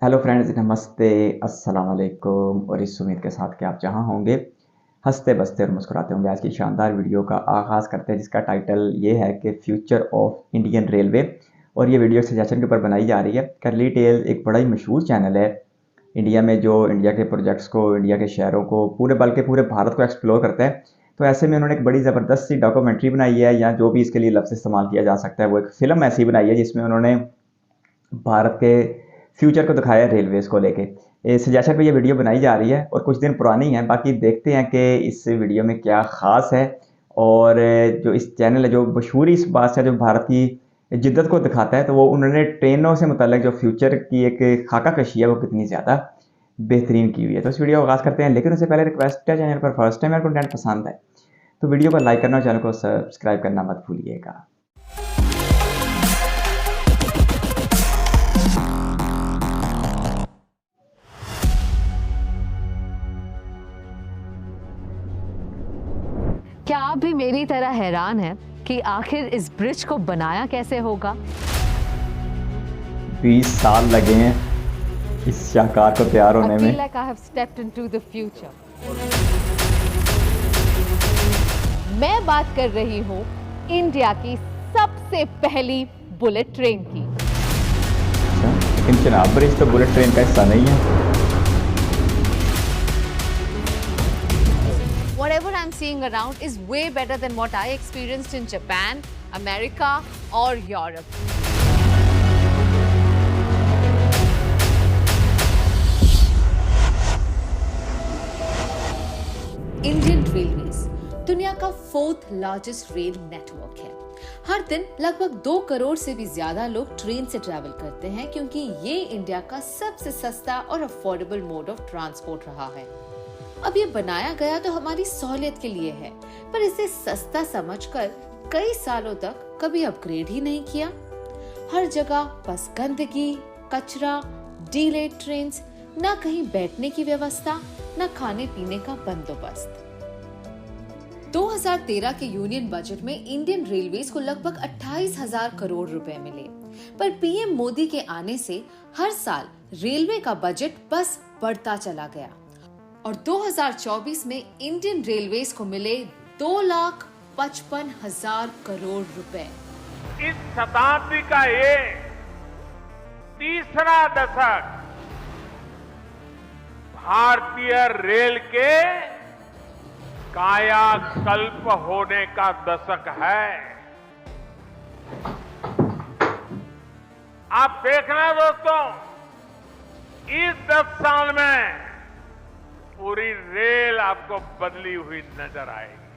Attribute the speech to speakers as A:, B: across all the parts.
A: Hello friends, नमस्ते, अस्सलाम वालेकुम और इस उम्मीद के साथ कि आप जहां होंगे हंसते बसते और मुस्कुराते होंगे। आज की शानदार वीडियो का आगाज़ करते हैं जिसका टाइटल ये है कि फ्यूचर ऑफ इंडियन रेलवे। और ये वीडियो सजेशन के ऊपर बनाई जा रही है। करली टेल एक बड़ा ही मशहूर चैनल है इंडिया में, जो इंडिया के प्रोजेक्ट्स को, इंडिया के शहरों को, पूरे बल्कि पूरे भारत को एक्सप्लोर करता है। तो ऐसे में उन्होंने एक बड़ी ज़बरदस्त सी डॉक्यूमेंट्री बनाई है, या जो भी इसके लिए लफ्ज़ इस्तेमाल किया जा सकता है, वो एक फ़िल्म ऐसी बनाई है जिसमें उन्होंने भारत के फ्यूचर को दिखाया है रेलवेज़ को लेके। इस सजेशन पे ये वीडियो बनाई जा रही है और कुछ दिन पुरानी है। बाकी देखते हैं कि इस वीडियो में क्या ख़ास है। और जो इस चैनल है, जो मशहूर इस बात से जो भारत की जिद्दत को दिखाता है, तो वो उन्होंने ट्रेनों से मुतल्लिक जो फ्यूचर की एक खाका कशी है वो कितनी ज़्यादा बेहतरीन की हुई है। तो इस वीडियो को आगाज़ करते हैं, लेकिन उससे पहले रिक्वेस्ट है, चैनल पर फर्स्ट टाइम मेरा कंटेंट पसंद है तो वीडियो को लाइक करना और चैनल को सब्सक्राइब करना मत भूलिएगा।
B: क्या आप भी मेरी तरह हैरान हैं कि आखिर इस ब्रिज को बनाया कैसे होगा?
A: 20 साल लगे हैं इस शाहकार को तैयार होने
B: I
A: में।
B: feel like I have stepped into the future. मैं बात कर रही हूँ इंडिया की सबसे पहली बुलेट ट्रेन की।
A: लेकिन चिनाब ब्रिज तो बुलेट ट्रेन का हिस्सा नहीं है।
B: Whatever I'm seeing around is way better than what I experienced in Japan, America or Europe. Indian railways दुनिया का 4th लार्जेस्ट रेल नेटवर्क है। हर दिन लगभग 2 करोड़ से भी ज्यादा लोग ट्रेन से ट्रैवल करते हैं, क्योंकि ये इंडिया का सबसे सस्ता और अफोर्डेबल मोड ऑफ ट्रांसपोर्ट रहा है। अब ये बनाया गया तो हमारी सहूलियत के लिए है, पर इसे सस्ता समझकर कई सालों तक कभी अपग्रेड ही नहीं किया। हर जगह बस गंदगी, कचरा, डिलेड ट्रेन्स, ना कहीं बैठने की व्यवस्था, ना खाने पीने का बंदोबस्त। 2013 के यूनियन बजट में इंडियन रेलवेज को लगभग 28,000 करोड़ रुपए मिले, पर पीएम मोदी के आने से हर साल रेलवे का बजट बस बढ़ता चला गया और 2024 में इंडियन रेलवेज को मिले 2,55,000 करोड़ रुपए।
C: इस शताब्दी का ये तीसरा दशक भारतीय रेल के कायाकल्प होने का दशक है। आप देखना दोस्तों, इस 10 साल में पूरी रेल आपको बदली हुई नजर आएगी।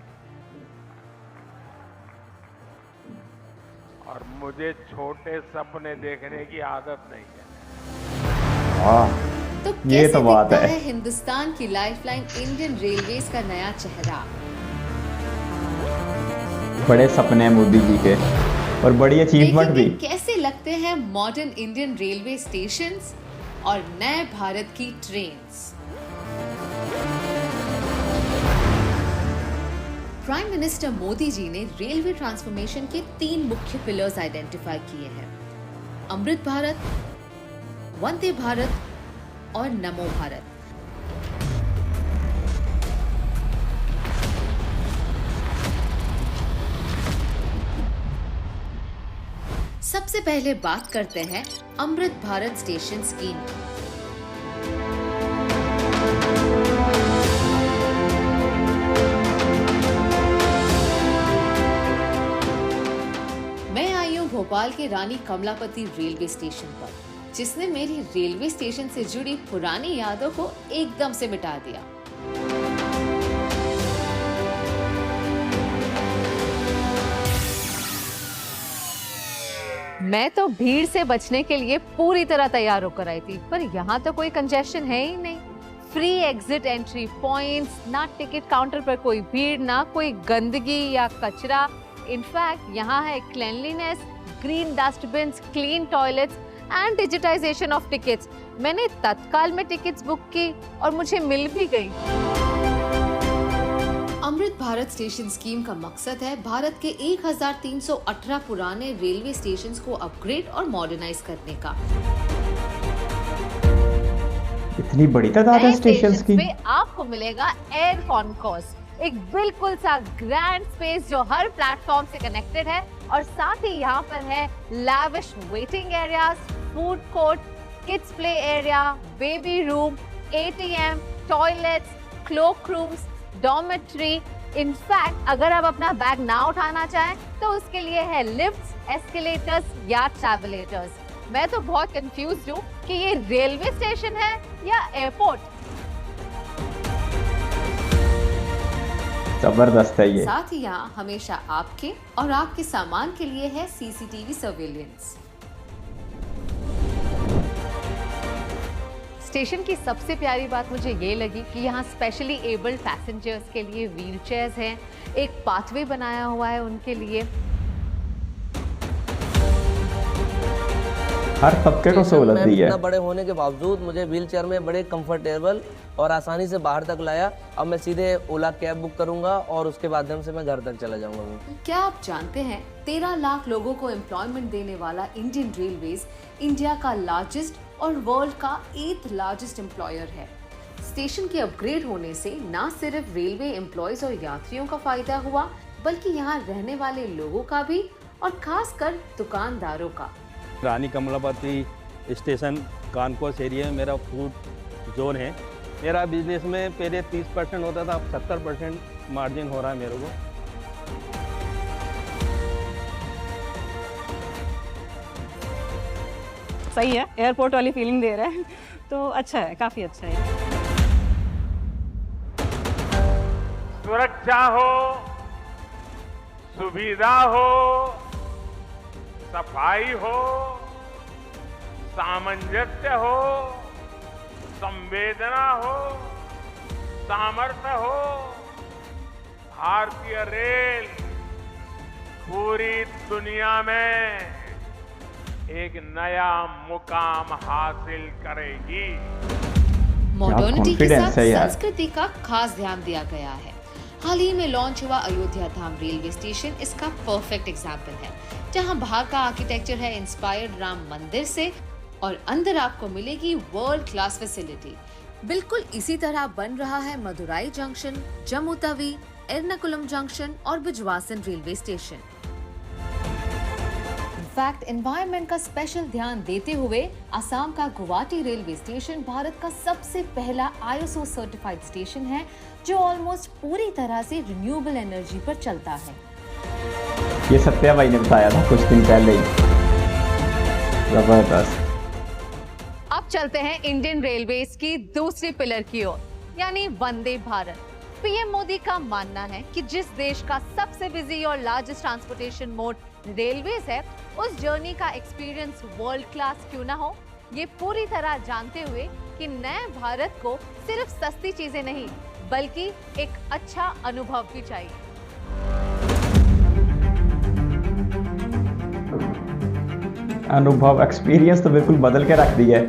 C: और मुझे छोटे सपने देखने की आदत नहीं है।
B: तो
A: ये
B: कैसे
A: तो बात
B: दिखता
A: है।
B: है हिंदुस्तान की लाइफलाइन इंडियन रेलवेज का नया चेहरा?
A: बड़े सपने हैं मोदी जी के और बड़ी अचीवमेंट भी।
B: देखेंगे कैसे लगते हैं मॉडर्न इंडियन रेलवे स्टेशंस और नए भारत की trains. Prime minister Modi ji ने रेलवे ट्रांसफॉर्मेशन के 3 मुख्य पिलर्स आइडेंटिफाई किए हैं: अमृत भारत, वंदे भारत और नमो भारत। सबसे पहले बात करते हैं अमृत भारत स्टेशन स्कीम की। मैं आई हूँ भोपाल के रानी कमलापति रेलवे स्टेशन पर, जिसने मेरी रेलवे स्टेशन से जुड़ी पुरानी यादों को एकदम से मिटा दिया। मैं तो भीड़ से बचने के लिए पूरी तरह तैयार होकर आई थी, पर यहाँ तो कोई कंजेशन है ही नहीं। फ्री एग्जिट एंट्री पॉइंट्स, ना टिकट काउंटर पर कोई भीड़, ना कोई गंदगी या कचरा। इनफैक्ट यहाँ है cleanliness, green dustbin, clean toilets and digitization of tickets. मैंने तत्काल में टिकट्स बुक की और मुझे मिल भी गई। अमृत भारत स्टेशन स्कीम का मकसद है भारत के 1318 पुराने रेलवे स्टेशंस को अपग्रेड और मॉडर्नाइज करने का।
A: इतनी बड़ी तादाद है
B: नए
A: स्टेशंस
B: स्टेशंस
A: की।
B: पे आपको मिलेगा एयर कॉन्कोर्स, एक बिल्कुल सा ग्रैंड स्पेस जो हर प्लेटफॉर्म से कनेक्टेड है, और साथ ही यहाँ पर है lavish waiting areas, food court, kids play area, baby room, ATM, toilets, cloak rooms, dormitory. In fact अगर आप अपना बैग ना उठाना चाहें तो उसके लिए है लिफ्ट्स, एस्केलेटर्स या ट्रैवलेटर्स। मैं तो बहुत कंफ्यूज्ड हूँ कि ये रेलवे स्टेशन है या एयरपोर्ट।
A: जबरदस्त है ये।
B: साथ ही यहाँ हमेशा आपके और आपके सामान के लिए है सीसीटीवी सर्वेलेंस। स्टेशन की सबसे प्यारी बात मुझे ये लगी कि यहाँ स्पेशली एबल्ड पैसेंजर्स के लिए व्हील चेयर्स हैं, एक पाथवे बनाया हुआ है उनके लिए।
A: हर तबके को सहूलत दी है।
D: इतना बड़े होने के बावजूद मुझे व्हील चेयर में बड़े कंफर्टेबल और आसानी से बाहर तक लाया। अब मैं सीधे ओला कैब बुक करूंगा और उसके माध्यम से मैं घर तक चला जाऊंगा।
B: क्या आप जानते हैं 13 लाख लोगों को एम्प्लॉयमेंट देने वाला इंडियन रेलवेज इंडिया का लार्जेस्ट और वर्ल्ड का 8th लार्जेस्ट एम्प्लॉयर है। स्टेशन के अपग्रेड होने से न सिर्फ रेलवे एम्प्लॉयज और यात्रियों का फायदा हुआ, बल्कि यहाँ रहने वाले लोगों का भी, और खासकर दुकानदारों का।
E: रानी कमलापति स्टेशन कानकोस एरिया में मेरा फूड जोन है। मेरा बिजनेस में पहले 30% होता था, अब 70% मार्जिन हो रहा है मेरे को।
F: सही है, एयरपोर्ट वाली फीलिंग दे रहा है, तो अच्छा है, काफ़ी अच्छा है।
C: सुरक्षा हो, सुविधा हो, सफाई हो, सामंजस्य हो, संवेदना हो, सामर्थ्य हो, भारतीय रेल पूरी दुनिया में एक नया मुकाम हासिल करेगी।
B: मॉडर्निटी के
A: confidence
B: साथ
A: है यार।
B: संस्कृति का खास ध्यान दिया गया है। हाल ही में लॉन्च हुआ अयोध्या धाम रेलवे स्टेशन इसका परफेक्ट एग्जाम्पल है, जहां बाहर का आर्किटेक्चर है इंस्पायर्ड राम मंदिर से, और अंदर आपको मिलेगी वर्ल्ड क्लास फैसिलिटी। बिल्कुल इसी तरह बन रहा है मदुराई जंक्शन, जम्मू तवी, एर्नाकुलम जंक्शन और Bijwasan railway station. In fact environment का स्पेशल ध्यान देते हुए असम का गुवाहाटी रेलवे स्टेशन भारत का सबसे पहला ISO सर्टिफाइड स्टेशन है, जो ऑलमोस्ट पूरी तरह से रिन्यूएबल एनर्जी पर चलता है।
A: ये सत्या भाई ने बताया था कुछ दिन पहले ही। जबरदस्त।
B: अब चलते हैं इंडियन रेलवेज की दूसरी पिलर की ओर, यानी वंदे भारत। पीएम मोदी का मानना है कि जिस देश का सबसे बिजी और लार्जेस्ट ट्रांसपोर्टेशन मोड रेलवेज है, उस जर्नी का एक्सपीरियंस वर्ल्ड क्लास क्यों ना हो। ये पूरी तरह जानते हुए कि नए भारत को सिर्फ सस्ती चीजें नहीं, बल्कि एक अच्छा अनुभव भी चाहिए।
A: अनुभव, एक्सपीरियंस तो बिल्कुल बदल के रख दिया है।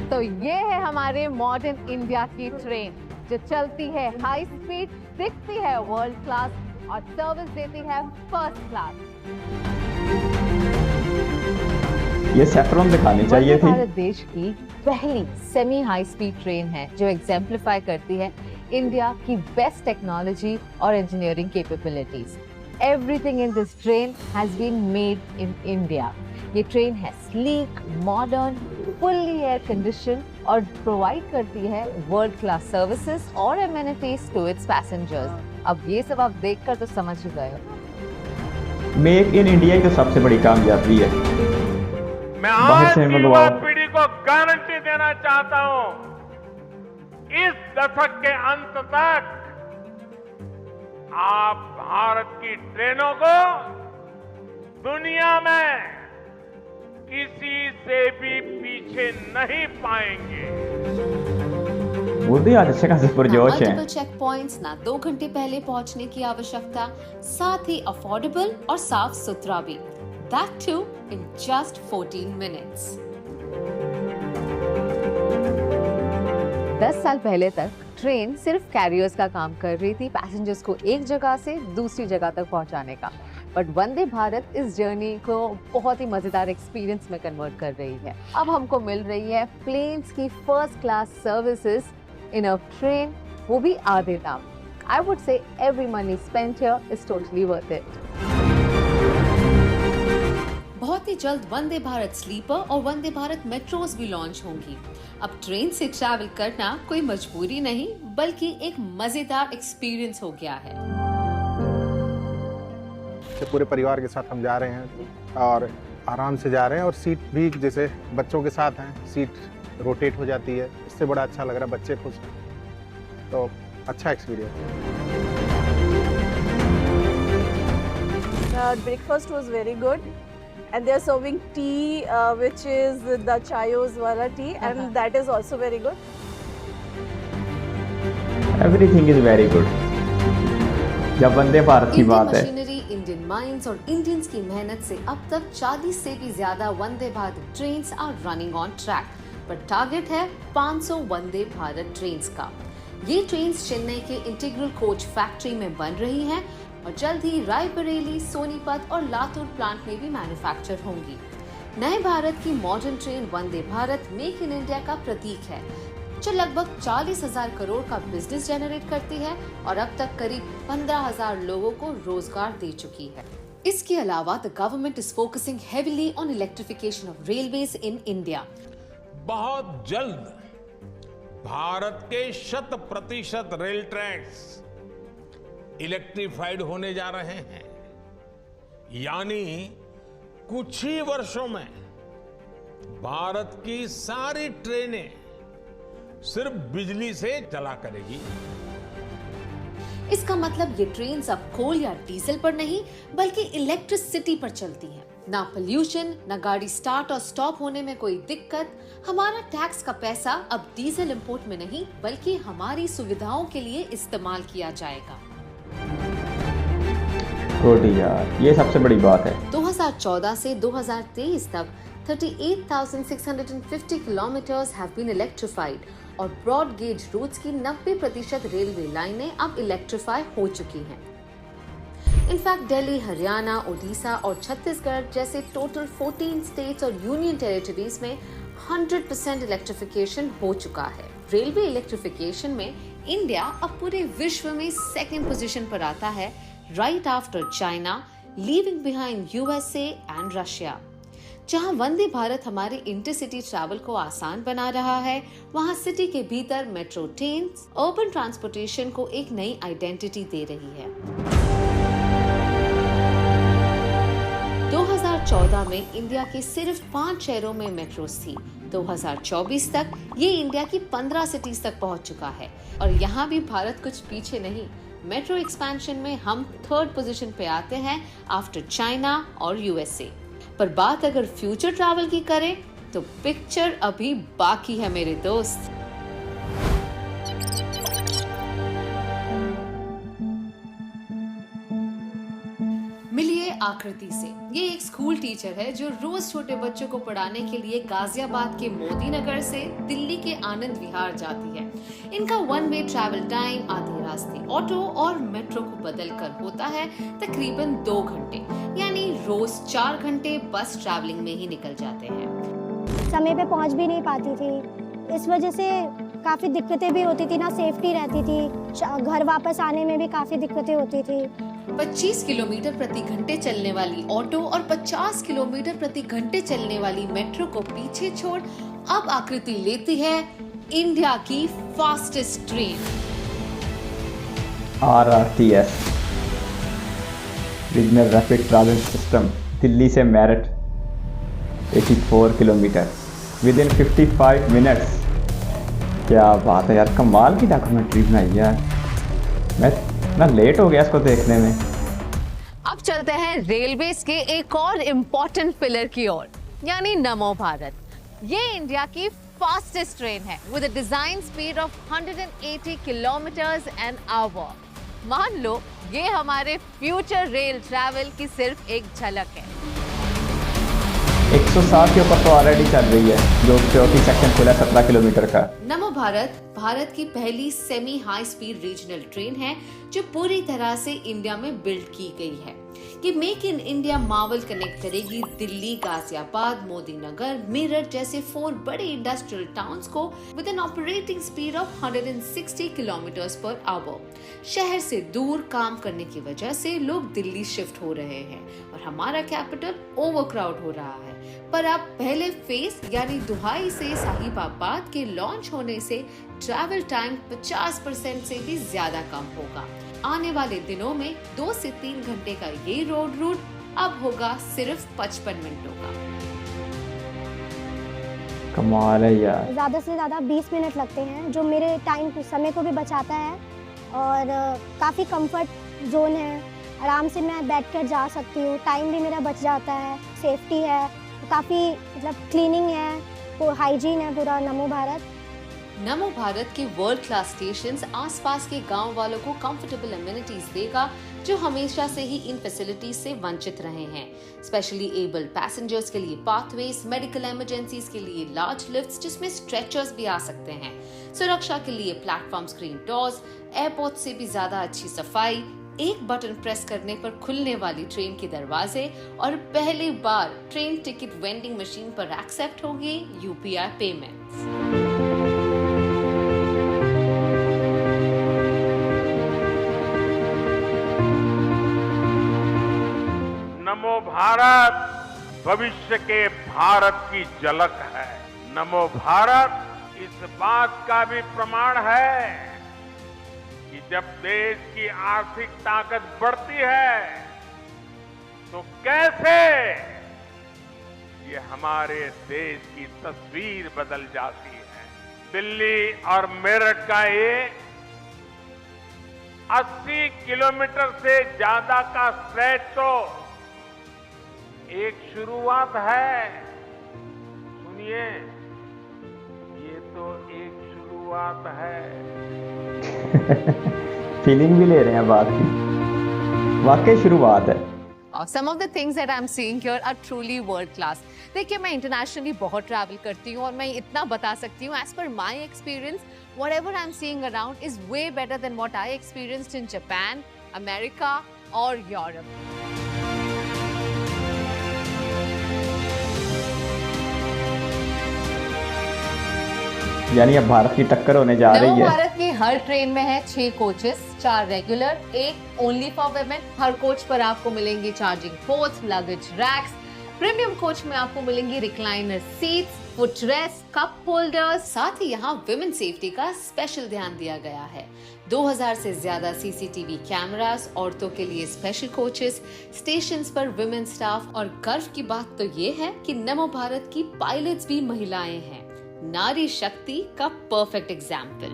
B: तो ये है हमारे मॉडर्न इंडिया की ट्रेन, जो चलती है हाई स्पीड, दिखती है वर्ल्ड क्लास और सर्विस देती है फर्स्ट क्लास।
A: ये सेफ्रॉन दिखानी चाहिए
B: वंदे
A: थी।
B: भारत देश की पहली सेमी हाई स्पीड ट्रेन है, जो एग्जेम्प्लीफाई करती है इंडिया की बेस्ट टेक्नोलॉजी और engineering capabilities. Everything in this train has been made in India. ये ट्रेन है sleek, modern, fully air conditioned और प्रोवाइड करती है वर्ल्ड क्लास सर्विसेज और amenities to its passengers। अब ये सब आप देखकर तो समझ ही गए हो।
A: मेक इन इंडिया की तो सबसे बड़ी कामयाबी है।
C: मैं
A: बाहर
C: आज
A: से
C: की युवा
A: मंगवाओ।
C: पीढ़ी को गारंटी देना चाहता हूं, इस दशक के अंत तक आप भारत की ट्रेनों को दुनिया में किसी से भी पीछे नहीं पाएंगे।
A: मोदी आज अच्छे खासे पुरजोश हैं।
B: मल्टीपल चेक पॉइंट्स, ना 2 घंटे पहले पहुंचने की आवश्यकता, साथ ही अफोर्डेबल और साफ सुथरा भी, that too in just 14 minutes. 10 साल पहले तक ट्रेन सिर्फ कैरियर्स का काम कर रही थी, पैसेंजर्स को एक जगह से दूसरी जगह तक पहुंचाने का। बट वंदे भारत इस जर्नी को बहुत ही मज़ेदार एक्सपीरियंस में कन्वर्ट कर रही है। अब हमको मिल रही है प्लेन्स की first class services in a train, वो भी आधे दाम। I would say every money spent here is totally worth it. बहुत ही जल्द वंदे भारत स्लीपर और वंदे भारत मेट्रोज भी लॉन्च होंगी। अब ट्रेन से ट्रैवल करना कोई मजबूरी नहीं बल्कि एक मजेदार एक्सपीरियंस हो गया है।
G: पूरे परिवार के साथ हम जा रहे हैं और आराम से जा रहे हैं, और सीट भी जैसे बच्चों के साथ हैं, सीट रोटेट हो जाती है, इससे बड़ा अच्छा लग रहा है, बच्चे खुश हैं, तो अच्छा एक्सपीरियंस है।
H: Breakfast was very good, and they are serving tea, which is the Chayos wala tea, and that is also very good.
A: Everything is very good. जब वंदे भारत की बात है,
B: मशीनरी, इंडियन माइंस और इंडियंस की मेहनत से अब तक 40 से भी ज्यादा Vande Bharat trains are running on track, पर टारगेट है 500 वंदे भारत ट्रेन्स का। ये ट्रेन्स चेन्नई के इंटीग्रल कोच फैक्ट्री में बन रही हैं और जल्द ही रायबरेली, सोनीपत और लातूर प्लांट में भी मैन्युफैक्चर होंगी। नए भारत की modern train Vande Bharat make in India का प्रतीक है, जो लगभग 40,000 करोड़ का बिजनेस जनरेट करती है और अब तक करीब 15,000 लोगों को रोजगार दे चुकी है। इसके अलावा the government is focusing heavily on electrification of railways in India.
C: बहुत जल्द भारत के 100% रेल ट्रैक्स इलेक्ट्रिफाइड होने जा रहे हैं, यानी कुछ ही वर्षों में भारत की सारी ट्रेनें सिर्फ बिजली से चला करेगी।
B: इसका मतलब ये ट्रेन अब कोल या डीजल पर नहीं बल्कि इलेक्ट्रिसिटी पर चलती हैं। ना पोल्यूशन, ना गाड़ी स्टार्ट और स्टॉप होने में कोई दिक्कत। हमारा टैक्स का पैसा अब डीजल इंपोर्ट में नहीं बल्कि हमारी सुविधाओं के लिए इस्तेमाल किया जाएगा।
A: गुड यार, ये सबसे बड़ी बात है।
B: 2014 से 2023 तक 38,650 kilometers have been electrified और ब्रॉड गेज रूट्स की 90% रेलवे लाइनें अब इलेक्ट्रीफाई हो चुकी हैं। इनफैक्ट दिल्ली, हरियाणा, ओडिशा और छत्तीसगढ़ जैसे टोटल 14 स्टेट्स और यूनियन टेरिटरीज में 100% इलेक्ट्रिफिकेशन हो चुका है। रेलवे इलेक्ट्रिफिकेशन में इंडिया अब पूरे विश्व में सेकंड पोजीशन पर आता है, right after China, leaving behind USA and Russia. जहां वंदे भारत हमारे इंटरसिटी ट्रैवल को आसान बना रहा है, वहां सिटी के भीतर मेट्रो ट्रेन्स अर्बन ट्रांसपोर्टेशन को एक नई आइडेंटिटी दे रही है। 2014 में इंडिया के सिर्फ 5 शहरों में मेट्रोस थी। 2024 तक ये इंडिया की 15 सिटीज तक पहुंच चुका है और यहाँ भी भारत कुछ पीछे नहीं। मेट्रो एक्सपेंशन में हम 3rd पोजीशन पे आते हैं आफ्टर चाइना और यूएसए। पर बात अगर फ्यूचर ट्रैवल की करें तो पिक्चर अभी बाकी है मेरे दोस्त। मिलिए आकृति से। ये एक स्कूल टीचर है जो रोज छोटे बच्चों को पढ़ाने के लिए गाजियाबाद के मोदी नगर से दिल्ली के आनंद विहार जाती है। इनका 1 वे ट्रैवल टाइम आधे रास्ते ऑटो और मेट्रो को बदलकर होता है तकरीबन 2 घंटे, यानी रोज 4 घंटे बस ट्रैवलिंग में ही निकल जाते हैं।
I: समय पे पहुंच भी नहीं पाती थी, इस वजह से काफ़ी दिक्कतें भी होती थी, ना सेफ्टी रहती थी, घर वापस आने में भी काफ़ी दिक्कतें होती थी।
B: 25 किलोमीटर प्रति घंटे चलने वाली ऑटो और 50 किलोमीटर प्रति घंटे चलने वाली मेट्रो को पीछे छोड़ अब आकृति लेती है इंडिया की fastest train
A: RRTS, regional rapid transit system, Delhi से Meerut 84 kilometre within 55 minutes. क्या बात है यार, कमाल की डॉक्यूमेंट्री बनाई है। मैं इतना लेट हो गया इसको देखने में।
B: अब चलते हैं रेलवेज के एक और इम्पोर्टेंट पिलर की ओर, यानी नमो भारत। ये इंडिया की फास्टेस्ट ट्रेन है with a design speed of 180 kilometres an our. मान लो ये हमारे फ्यूचर रेल ट्रैवल की सिर्फ एक झलक है।
A: 160 के ऊपर तो ऑलरेडी चल रही है, जो 34 सेक्शन खुला 17 किलोमीटर का।
B: नमो भारत भारत की पहली semi high speed regional train है जो पूरी तरह से इंडिया में बिल्ड की गई है। ये मेक इन इंडिया मावल कनेक्ट करेगी दिल्ली, गाजियाबाद, मोदी नगर, मेरठ जैसे 4 बड़े इंडस्ट्रियल टाउन्स को with an operating speed of 160 kilometres per hour. शहर से दूर काम करने की वजह से लोग दिल्ली शिफ्ट हो रहे हैं और हमारा कैपिटल ओवरक्राउड हो रहा है। पर अब पहले फेज यानी दुहाई से साहिबाबाद के लॉन्च होने से ट्रैवल टाइम 50% से भी ज्यादा कम होगा। आने वाले दिनों में 2 से 3 घंटे का ये रोड रूट अब होगा सिर्फ 55 मिनटों का।
A: कमाल है यार।
I: ज़्यादा से ज़्यादा 20 मिनट लगते हैं, जो मेरे समय को भी बचाता है और काफ़ी कंफर्ट जोन है। आराम से मैं बैठकर जा सकती हूँ, टाइम भी मेरा बच जाता है, सेफ्टी है, काफ़ी मतलब क्लीनिंग है, हाइजीन है पूरा। नमो भारत।
B: नमो भारत के वर्ल्ड क्लास स्टेशंस आसपास के गांव वालों को कंफर्टेबल एमिनिटीज देगा जो हमेशा से ही इन फैसिलिटीज से वंचित रहे हैं। स्पेशली एबल्ड पैसेंजर्स के लिए पाथवेज, मेडिकल इमरजेंसीज के लिए लार्ज लिफ्ट्स जिसमें स्ट्रेचर्स भी आ सकते हैं, सुरक्षा के लिए प्लेटफॉर्म स्क्रीन डोर्स, एयरपोर्ट से भी ज्यादा अच्छी सफाई, एक बटन प्रेस करने पर खुलने वाली ट्रेन के दरवाजे और पहली बार ट्रेन टिकट वेंडिंग मशीन पर एक्सेप्ट होगी यूपीआई पेमेंट्स।
C: नमो भारत भविष्य के भारत की झलक है। नमो भारत इस बात का भी प्रमाण है कि जब देश की आर्थिक ताकत बढ़ती है तो कैसे ये हमारे देश की तस्वीर बदल जाती है। दिल्ली और मेरठ का ये 80 किलोमीटर से ज्यादा का स्ट्रेच तो एक शुरुआत है। सुनिए, ये तो एक शुरुआत है।
A: फीलिंग भी ले रहे हैं बात की, वाकई शुरुआत है।
B: Some of the things that I'm seeing here are truly world class. देखिए, मैं इंटरनेशनली बहुत ट्रैवल करती हूँ और मैं इतना बता सकती हूँ, as per my experience, whatever I'm seeing around is way better than what I experienced in Japan, America or Europe.
A: यानी अब भारत की टक्कर होने जा रही है।
B: भारत की हर ट्रेन में है 6 coaches, 4 regular, 1 only for women. हर कोच पर आपको मिलेंगी charging ports, luggage racks. Premium coach में आपको मिलेंगी recliner seats, footrest, cup holders. साथ ही यहाँ विमेन सेफ्टी का स्पेशल ध्यान दिया गया है। 2000 से ज्यादा सीसीटीवी कैमरास, औरतों के लिए स्पेशल कोचेस, स्टेशंस पर विमेन स्टाफ। और गर्व की बात तो ये है कि नमो भारत की पायलट्स भी महिलाएं हैं। नारी शक्ति का परफेक्ट एग्जाम्पल।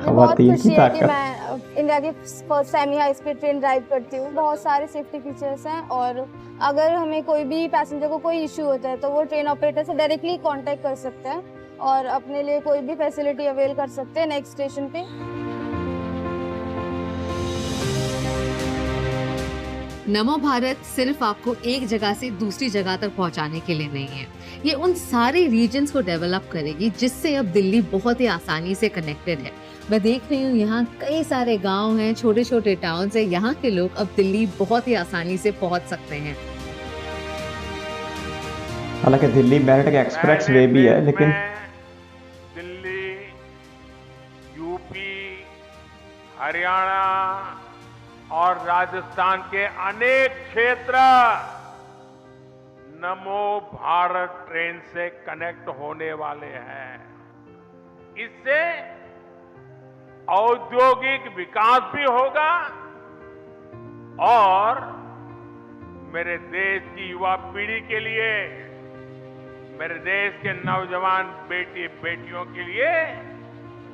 I: बहुत खुशी है कि मैं इंडिया की first semi high speed train drive करती हूँ। बहुत सारे सेफ्टी फीचर्स हैं और अगर हमें कोई भी पैसेंजर को कोई इश्यू होता है तो वो ट्रेन ऑपरेटर से डायरेक्टली कांटेक्ट कर सकते हैं और अपने लिए कोई भी फैसिलिटी अवेल कर सकते हैं नेक्स्ट स्टेशन पे।
B: नमो भारत सिर्फ आपको एक जगह से दूसरी जगह तक पहुंचाने के लिए नहीं है, ये उन सारे रीजन्स को डेवलप करेगी जिससे अब दिल्ली बहुत ही आसानी से कनेक्टेड है। मैं देख रही हूँ यहाँ कई सारे गांव हैं, छोटे छोटे टाउन्स हैं, यहाँ के लोग अब दिल्ली बहुत ही आसानी से पहुंच सकते हैं।
A: हालांकि दिल्ली मेरठ का एक्सप्रेस वे भी है, लेकिन
C: दिल्ली, यूपी, हरियाणा और राजस्थान के अनेक क्षेत्र नमो भारत ट्रेन से कनेक्ट होने वाले हैं। इससे औद्योगिक विकास भी होगा और मेरे देश की युवा पीढ़ी के लिए, मेरे देश के नौजवान बेटी बेटियों के लिए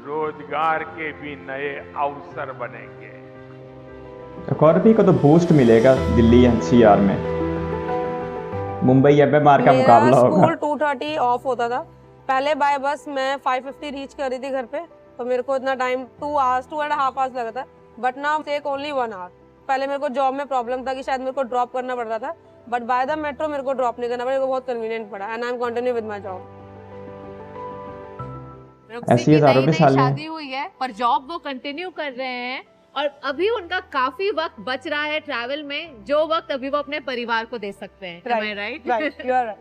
C: रोजगार के भी नए अवसर बनेंगे।
A: इकोनॉमी को तो बूस्ट मिलेगा दिल्ली एनसीआर में। मुंबई एमएमआर का मुकाबला होगा।
J: स्कूल 2:30 ऑफ होता था पहले। बाय बस मैं 5:50 रीच कर रही थी घर पे, तो मेरे को इतना टाइम 2.5 आवर्स लगा था। But now take only 1 hour. पहले मेरे को जॉब में प्रॉब्लम था कि शायद मेरे को ड्रॉप करना पड़ता था, बट बाय द मेट्रो मेरे को ड्रॉप नहीं करना पड़ा। मेरे को बहुत कन्वीनियंट पड़ा and I am continue with my job.
B: रुक्सी
A: ऐसी
B: की
A: हजारों
B: नई
A: की
B: नई
A: सालियां।
B: शादी हुई है पर जॉब वो कंटिन्यू कर रहे हैं और अभी उनका काफी वक्त बच रहा है ट्रैवल में, जो वक्त अभी वो अपने परिवार को दे सकते हैं। Am I right?
J: Right, you are right.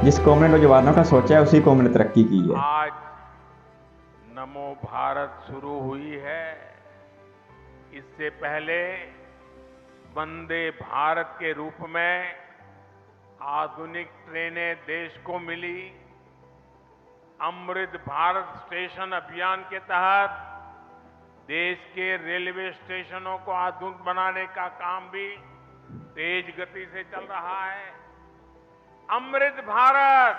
A: जिस कौम ने नौजवानों का सोचा है उसी कौम ने तरक्की की है।
C: आज नमो भारत शुरू हुई है। इससे पहले वंदे भारत के रूप में आधुनिक ट्रेनें देश को मिली। अमृत भारत स्टेशन अभियान के तहत देश के रेलवे स्टेशनों को आधुनिक बनाने का काम भी तेज गति से चल रहा है। अमृत भारत,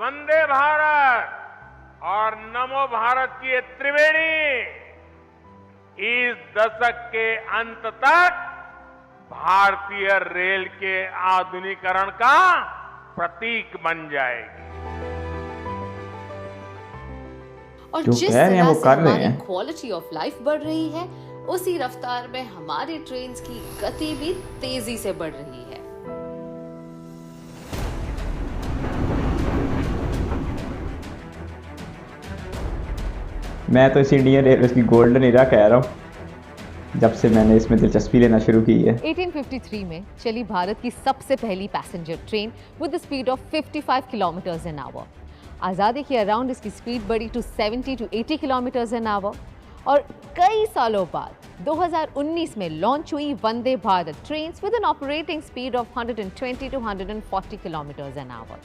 C: वंदे भारत और नमो भारत की ये त्रिवेणी इस दशक के अंत तक भारतीय रेल के आधुनिकीकरण का प्रतीक बन जाएगी।
B: और
A: जो
B: जिस
A: कह रहे हैं
B: तरह
A: वो
B: से
A: कर रहे
B: हमारी
A: हैं।
B: क्वालिटी ऑफ लाइफ बढ़ रही है, उसी रफ्तार में हमारी ट्रेन्स की गति भी तेजी से बढ़ रही है।
A: मैं तो इस इंडियन रेलवे की गोल्डन एरा कह रहा हूँ, जब से मैंने इसमें दिलचस्पी लेना शुरू की है।
B: 1853 में चली भारत की सबसे पहली passenger train with the speed of 55 kilometres an hour. आज़ादी के अराउंड इसकी स्पीड बढ़ी to 70 to 80 kilometres an hour और कई सालों बाद 2019 में लॉन्च हुई Vande Bharat trains with an operating speed of 120 to 140 kilometres an hour.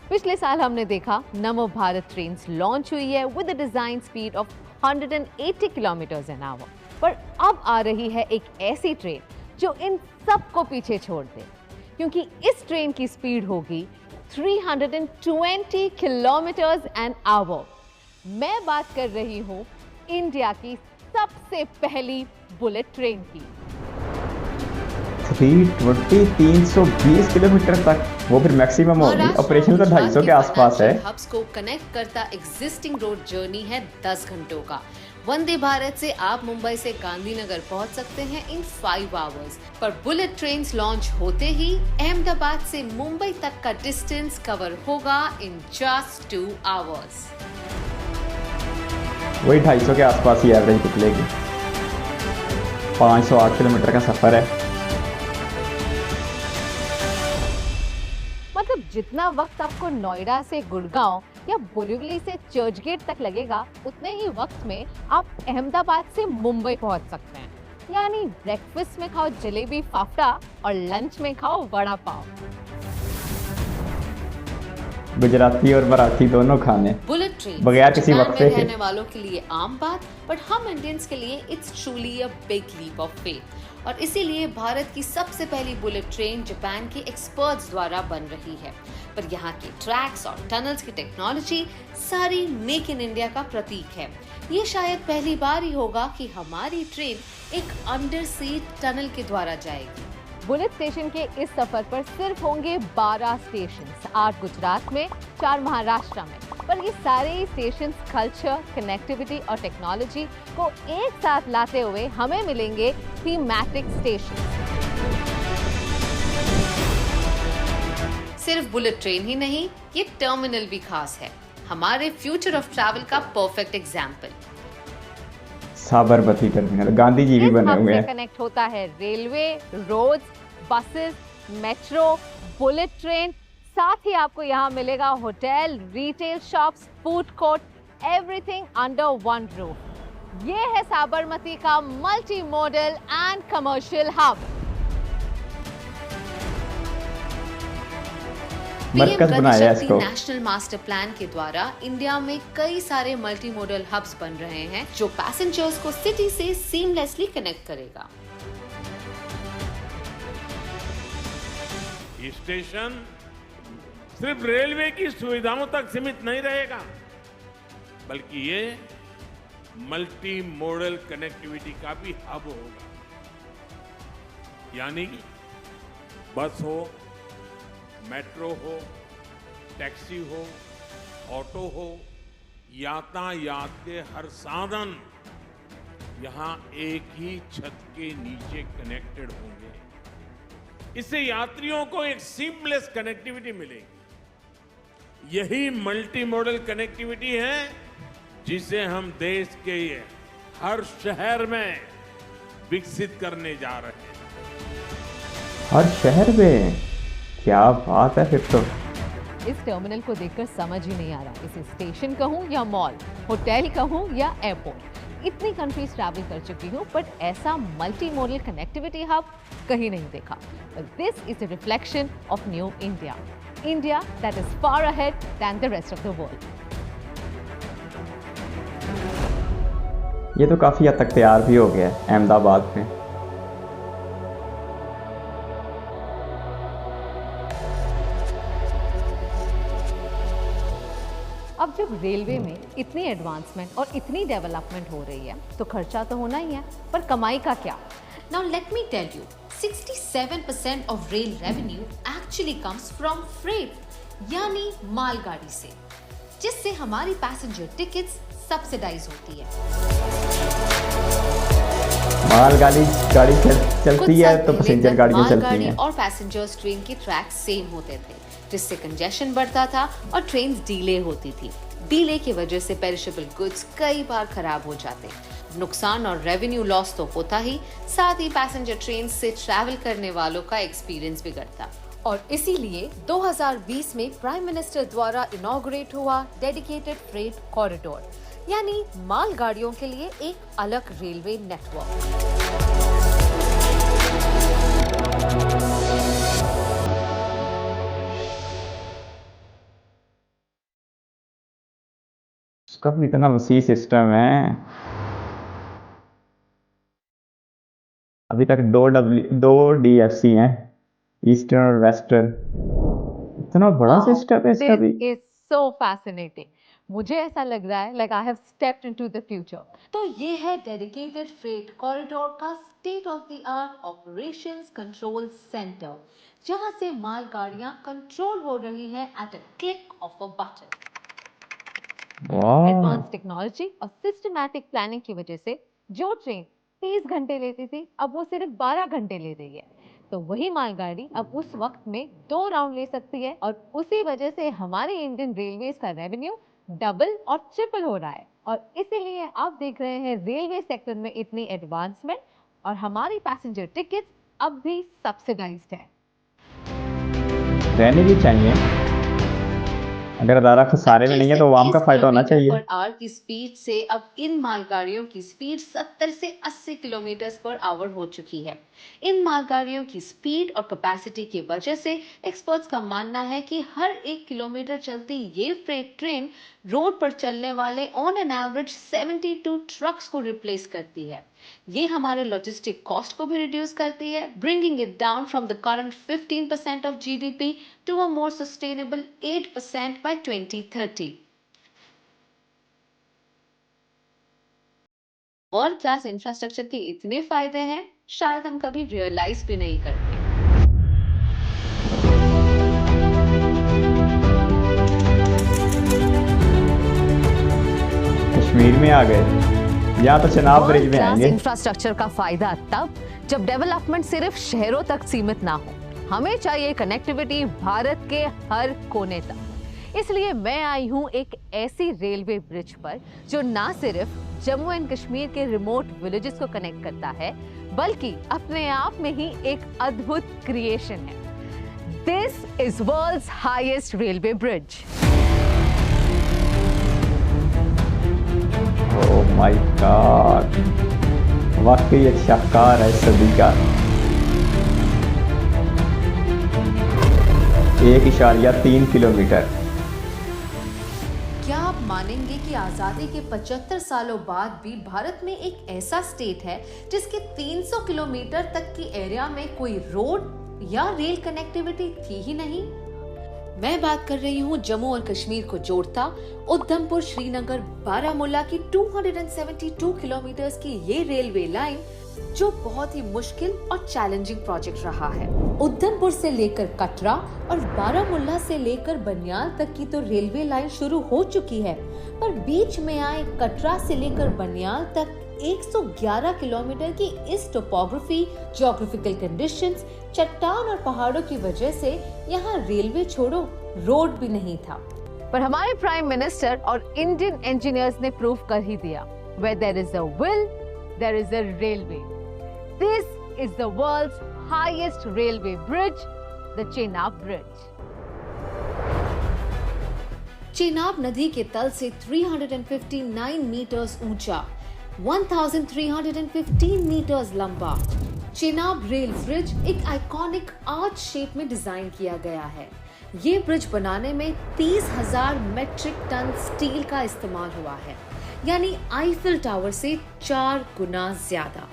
B: पिछले साल हमने देखा नमो भारत ट्रेन्स लॉन्च हुई है with a design speed of 180 kilometres an our, पर अब आ रही है एक ऐसी ट्रेन जो इन सबको पीछे छोड़ दे, क्योंकि इस ट्रेन की स्पीड होगी 320 किलोमीटर्स एन आवर। मैं बात कर रही हूँ इंडिया की सबसे पहली बुलेट ट्रेन की।
A: 320 किलोमीटर तक, वो फिर मैक्सिमम होगी। ऑपरेशन तो 250 के आसपास है।
B: हब्स को कनेक्ट करता एग्जिस्टिंग रोड जर्नी है 10 घंटों का। वंदे भारत से आप मुंबई से गांधीनगर पहुंच सकते हैं इन 5 आवर्स, पर बुलेट ट्रेन्स लॉन्च होते ही अहमदाबाद से मुंबई तक का डिस्टेंस कवर होगा इन जस्ट 2 आवर्स।
A: वही 250 के आसपास ही एवरेज निकलेगी। 508 किलोमीटर का सफर है।
B: मतलब जितना वक्त आपको नोएडा से गुड़गांव या बोरीवली से चर्चगेट तक लगेगा, उतने ही वक्त में आप अहमदाबाद से मुंबई पहुंच सकते हैं। यानी ब्रेकफास्ट में खाओ जलेबी फाफड़ा और लंच में खाओ वड़ा पाव।
A: गुजराती और मराठी दोनों खाने
B: बुलेट ट्रेन
A: बगैर किसी वक्फे के।
B: रहने वालों के लिए आम बात, बट हम इंडियंस के लिए it's truly a big leap of faith. और इसीलिए भारत की सबसे पहली बुलेट ट्रेन जापान के एक्सपर्ट्स द्वारा बन रही है। पर यहाँ के ट्रैक्स और टनल्स की टेक्नोलॉजी सारी मेक इन इंडिया का प्रतीक है। ये शायद पहली बार ही होगा कि हमारी ट्रेन एक अंडर सी टनल के द्वारा जाएगी। बुलेट स्टेशन के इस सफर पर सिर्फ होंगे 12 स्टेशन, 8 गुजरात में, 4 महाराष्ट्र में। पर ये सारे स्टेशन कल्चर, कनेक्टिविटी और टेक्नोलॉजी को एक साथ लाते हुए हमें मिलेंगे थीमैटिक स्टेशन। सिर्फ बुलेट ट्रेन ही नहीं, ये टर्मिनल भी खास है, हमारे फ्यूचर ऑफ ट्रैवल का perfect example.
A: Sabarmati terminal, Gandhi ji भी बने हुए हैं।
B: कनेक्ट होता है railway, roads, buses, metro, bullet train, साथ ही आपको यहाँ मिलेगा hotel, retail shops, food court, everything under one roof. ये है साबरमती का multi modal and commercial hub.
A: मरकज बनाया है इसको।
B: नेशनल मास्टर प्लान के द्वारा इंडिया में कई सारे मल्टी मॉडल हब्स बन रहे हैं, जो पैसेंजर्स को सिटी से सीमलेसली कनेक्ट करेगा।
C: ये स्टेशन सिर्फ रेलवे की सुविधाओं तक सीमित नहीं रहेगा, बल्कि ये मल्टी मॉडल कनेक्टिविटी का भी हब होगा। यानी बस हो, मेट्रो हो, टैक्सी हो, ऑटो हो, यातायात के हर साधन यहां एक ही छत के नीचे कनेक्टेड होंगे। इससे यात्रियों को एक सीमलेस कनेक्टिविटी मिलेगी। यही मल्टी मॉडल कनेक्टिविटी है जिसे हम देश के हर शहर में विकसित करने जा रहे हैं।
A: हर शहर में? क्या बात है फिर तो।
B: इस टर्मिनल को देखकर समझ ही नहीं आ रहा इसे स्टेशन कहूँ या मॉल, होटल कहूँ या एयरपोर्ट। इतनी कंट्रीज ट्रैवल कर चुकी हूँ बट ऐसा मल्टी मॉडल कनेक्टिविटी हब कहीं नहीं देखा। This is a reflection of new India, India that is far ahead than the rest of the world.
A: ये तो काफी हद तक तैयार भी हो गया है अहमदाबाद में।
B: अब जब रेलवे में इतनी एडवांसमेंट और इतनी डेवलपमेंट हो रही है तो खर्चा तो होना ही है, पर कमाई का क्या?
K: Now let me tell you, 67% of rail revenue actually comes from freight, यानी मालगाड़ी से, जिससे हमारी पैसेंजर टिकट्स सब्सिडाइज होती है।
A: मालगाड़ी चलती है तो पैसेंजर गाड़ियां चलती हैं।
K: और पैसेंजर्स ट्रेन के ट्रैक सेम होते थे, जिससे कंजेशन बढ़ता था और ट्रेन डिले होती थी। डिले की वजह से पेरिशेबल गुड्स कई बार खराब हो जाते। नुकसान और रेवेन्यू लॉस तो होता ही, साथ ही पैसेंजर ट्रेन से ट्रैवल करने वालों का एक्सपीरियंस बिगड़ता। और इसीलिए 2020 में प्राइम मिनिस्टर द्वारा इनॉग्रेट हुआ डेडिकेटेड फ्रेट कॉरिडोर, यानी मालगाड़ियों के लिए एक अलग रेलवे नेटवर्क।
A: उसका भी इतना वसी सिस्टम है। अभी तक दो DFC हैं, ईस्टर्न और वेस्टर्न। इतना बड़ा सिस्टम है इसका भी।
B: This is so fascinating. मुझे ऐसा लग रहा है like I have stepped into the future.
K: तो ये है डेडिकेटेड फ्रेट कॉरिडोर का state of the art operations control centre, जहां से मालगाड़ियां कंट्रोल हो रही है at a click of a button.
B: Advance technology और सिस्टमैटिक प्लानिंग की वजह से जो ट्रेन 30 घंटे लेती थी अब वो सिर्फ 12 घंटे ले रही है। तो वही मालगाड़ी अब उस वक्त में 2 राउंड ले सकती है और उसी वजह से हमारे इंडियन रेलवे का रेवेन्यू डबल और ट्रिपल हो रहा है। और इसीलिए आप देख रहे हैं रेलवे सेक्टर में इतनी एडवांसमेंट और हमारी पैसेंजर टिकट्स अब भी सब्सिडाइज्ड है।
A: रहने भी चाहिए, अगर अदारा खसारे में नहीं है तो आवाम का फायदा होना चाहिए।
K: और आवर की स्पीड से अब इन मालगाड़ियों की स्पीड 70 से 80 किलोमीटर पर आवर हो चुकी है। इन मालगाड़ियों की स्पीड और कैपेसिटी की वजह से एक्सपर्ट्स का मानना है कि हर 1 किलोमीटर चलती ये फ्रेट ट्रेन रोड पर चलने वाले ऑन एन एवरेज 72 ट्रक्स को रिप्लेस करती है। ये हमारे लॉजिस्टिक कॉस्ट को भी रिड्यूस करती है, bringing it down from the current 15% of GDP to a more sustainable 8% by 2030। World class infrastructure के इतने फायदे हैं, शायद हम कभी रियलाइज भी नहीं करते।
A: कश्मीर में आ गए, यहाँ तो चनाब ब्रिज में आएंगे।
B: इंफ्रास्ट्रक्चर का फायदा तब जब डेवलपमेंट सिर्फ शहरों तक सीमित ना हो। हमें चाहिए कनेक्टिविटी भारत के हर कोने तक। इसलिए मैं आई हूँ एक ऐसी रेलवे ब्रिज पर जो ना सिर्फ जम्मू एंड कश्मीर के रिमोट विलेजेस को कनेक्ट करता है, बल्कि अपने आप में ही एक अद्भुत क्रिएशन है। This is world's highest railway bridge.
A: Oh my God, वाकई एक शाहकार है सदी का। 1.3 किलोमीटर।
K: क्या आप मानेंगे कि आजादी के 75 सालों बाद भी भारत में एक ऐसा स्टेट है जिसके 300 किलोमीटर तक की एरिया में कोई रोड या रेल कनेक्टिविटी थी ही नहीं? मैं बात कर रही हूँ जम्मू और कश्मीर को जोड़ता उधमपुर श्रीनगर बारामूला की 272 किलोमीटर की ये रेलवे लाइन, जो बहुत ही मुश्किल और चैलेंजिंग प्रोजेक्ट रहा है। उधमपुर से लेकर कटरा और बारामूला से लेकर बनियाल तक की तो रेलवे लाइन शुरू हो चुकी है, पर बीच में आए कटरा से लेकर बनियाल तक 111 किलोमीटर की इस टोपोग्राफी, ज्योग्राफिकल कंडीशंस, चट्टान और पहाड़ों की वजह से यहाँ रेलवे छोड़ो रोड भी नहीं था।
B: पर हमारे प्राइम मिनिस्टर और इंडियन इंजीनियर्स ने प्रूव कर ही दिया, where there is a will, there is a railway. This is the world's highest railway bridge, the Chenab Bridge.
K: Chenab नदी के तल से 359 मीटर्स ऊंचा, 1315 मीटर्स लंबा चेनाब रेल ब्रिज एक आइकॉनिक आर्च शेप में डिजाइन किया गया है। ये ब्रिज बनाने में 30,000 मेट्रिक टन स्टील का इस्तेमाल हुआ है, यानी आईफिल टावर से 4 गुना ज्यादा।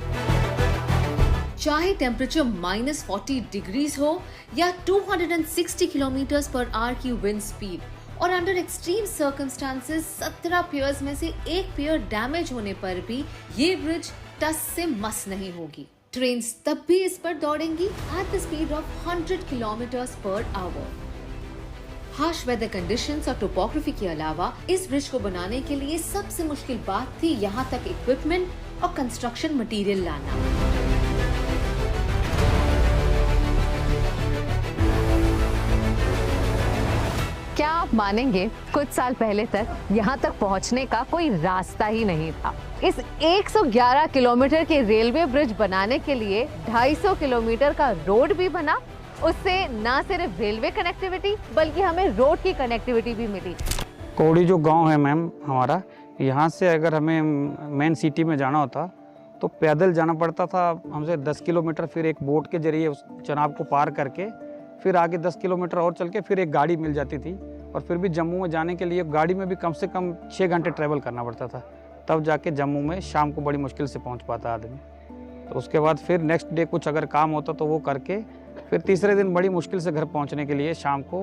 K: चाहे टेम्परेचर -40 डिग्रीज हो या 260 किलोमीटर पर आवर की विंड स्पीड, और अंडर एक्सट्रीम सर्कमस्टांसेस 17 पियर्स में से एक पियर डैमेज होने पर भी ये ब्रिज टस से मस नहीं होगी। ट्रेन्स तब भी इस पर दौड़ेंगी at the speed of 100 kilometres per hour. Harsh weather conditions और टोपोग्राफी के अलावा इस ब्रिज को बनाने के लिए सबसे मुश्किल बात थी यहाँ तक इक्विपमेंट और कंस्ट्रक्शन मटेरियल लाना। क्या आप मानेंगे, कुछ साल पहले तक यहाँ तक पहुँचने का कोई रास्ता ही नहीं था। इस 111 किलोमीटर के रेलवे ब्रिज बनाने के लिए 250 किलोमीटर का रोड भी बना। उससे न सिर्फ रेलवे कनेक्टिविटी बल्कि हमें रोड की कनेक्टिविटी भी मिली।
L: कोड़ी जो गांव है मैम हमारा, यहाँ से अगर हमें मेन सिटी में जाना होता तो पैदल जाना पड़ता था हमसे 10 किलोमीटर, फिर एक बोट के जरिए उस चनाब को पार करके फिर आगे 10 किलोमीटर और चल के फिर एक गाड़ी मिल जाती थी, और फिर भी जम्मू में जाने के लिए गाड़ी में भी कम से कम 6 घंटे ट्रैवल करना पड़ता था, तब जाके जम्मू में शाम को बड़ी मुश्किल से पहुंच पाता आदमी। तो उसके बाद फिर नेक्स्ट डे कुछ अगर काम होता तो वो करके फिर तीसरे दिन बड़ी मुश्किल से घर पहुंचने के लिए शाम को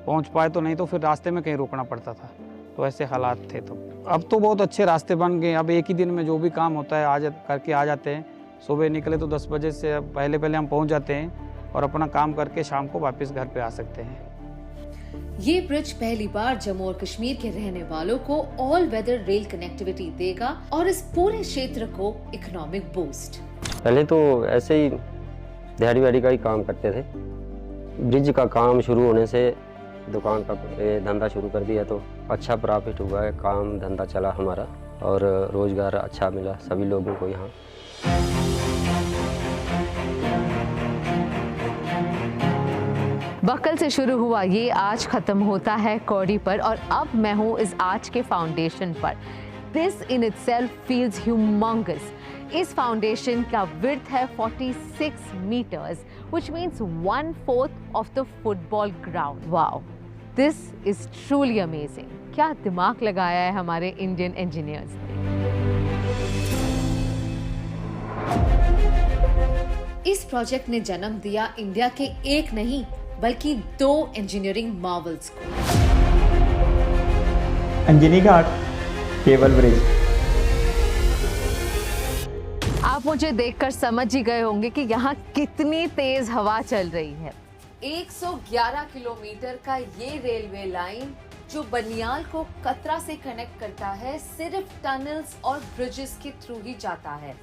L: पहुंच पाए, तो नहीं तो फिर रास्ते में कहीं रुकना पड़ता था। तो ऐसे हालात थे। तो अब तो बहुत अच्छे रास्ते बन गए। अब एक ही दिन में जो भी काम होता है करके आ जाते हैं। सुबह निकले तो 10 बजे से पहले हम पहुँच जाते हैं और अपना काम करके शाम को वापस घर पे आ सकते हैं।
K: ये ब्रिज पहली बार जम्मू और कश्मीर के रहने वालों को ऑल वेदर रेल कनेक्टिविटी देगा और इस पूरे क्षेत्र को इकोनॉमिक बूस्ट।
M: पहले तो ऐसे ही दिहाड़ी का ही काम करते थे। ब्रिज का काम शुरू होने से दुकान का धंधा शुरू कर दिया तो अच्छा प्रॉफिट हुआ है, काम धंधा चला हमारा और रोजगार अच्छा मिला सभी लोगों को यहाँ।
B: बक्कल से शुरू हुआ ये आर्च खत्म होता है कौड़ी पर, और अब मैं हूँ इस आर्च के फाउंडेशन पर। This in itself feels humongous. इस फाउंडेशन का विड्थ है 46 metres, which means 1/4 of the football ground. Wow, this is truly amazing. क्या दिमाग लगाया है हमारे इंडियन इंजीनियर्स ने।
K: इस प्रोजेक्ट ने जन्म दिया इंडिया के एक नहीं बल्कि 2 इंजीनियरिंग मार्वल्स को।
A: अंजनी घाट केबल ब्रिज।
B: आप मुझे देखकर समझ ही गए होंगे कि यहाँ कितनी तेज हवा चल रही है।
K: 111 किलोमीटर का ये रेलवे लाइन जो बनियाल को कतरा से कनेक्ट करता है, सिर्फ टनल्स और ब्रिजेस के थ्रू ही जाता है।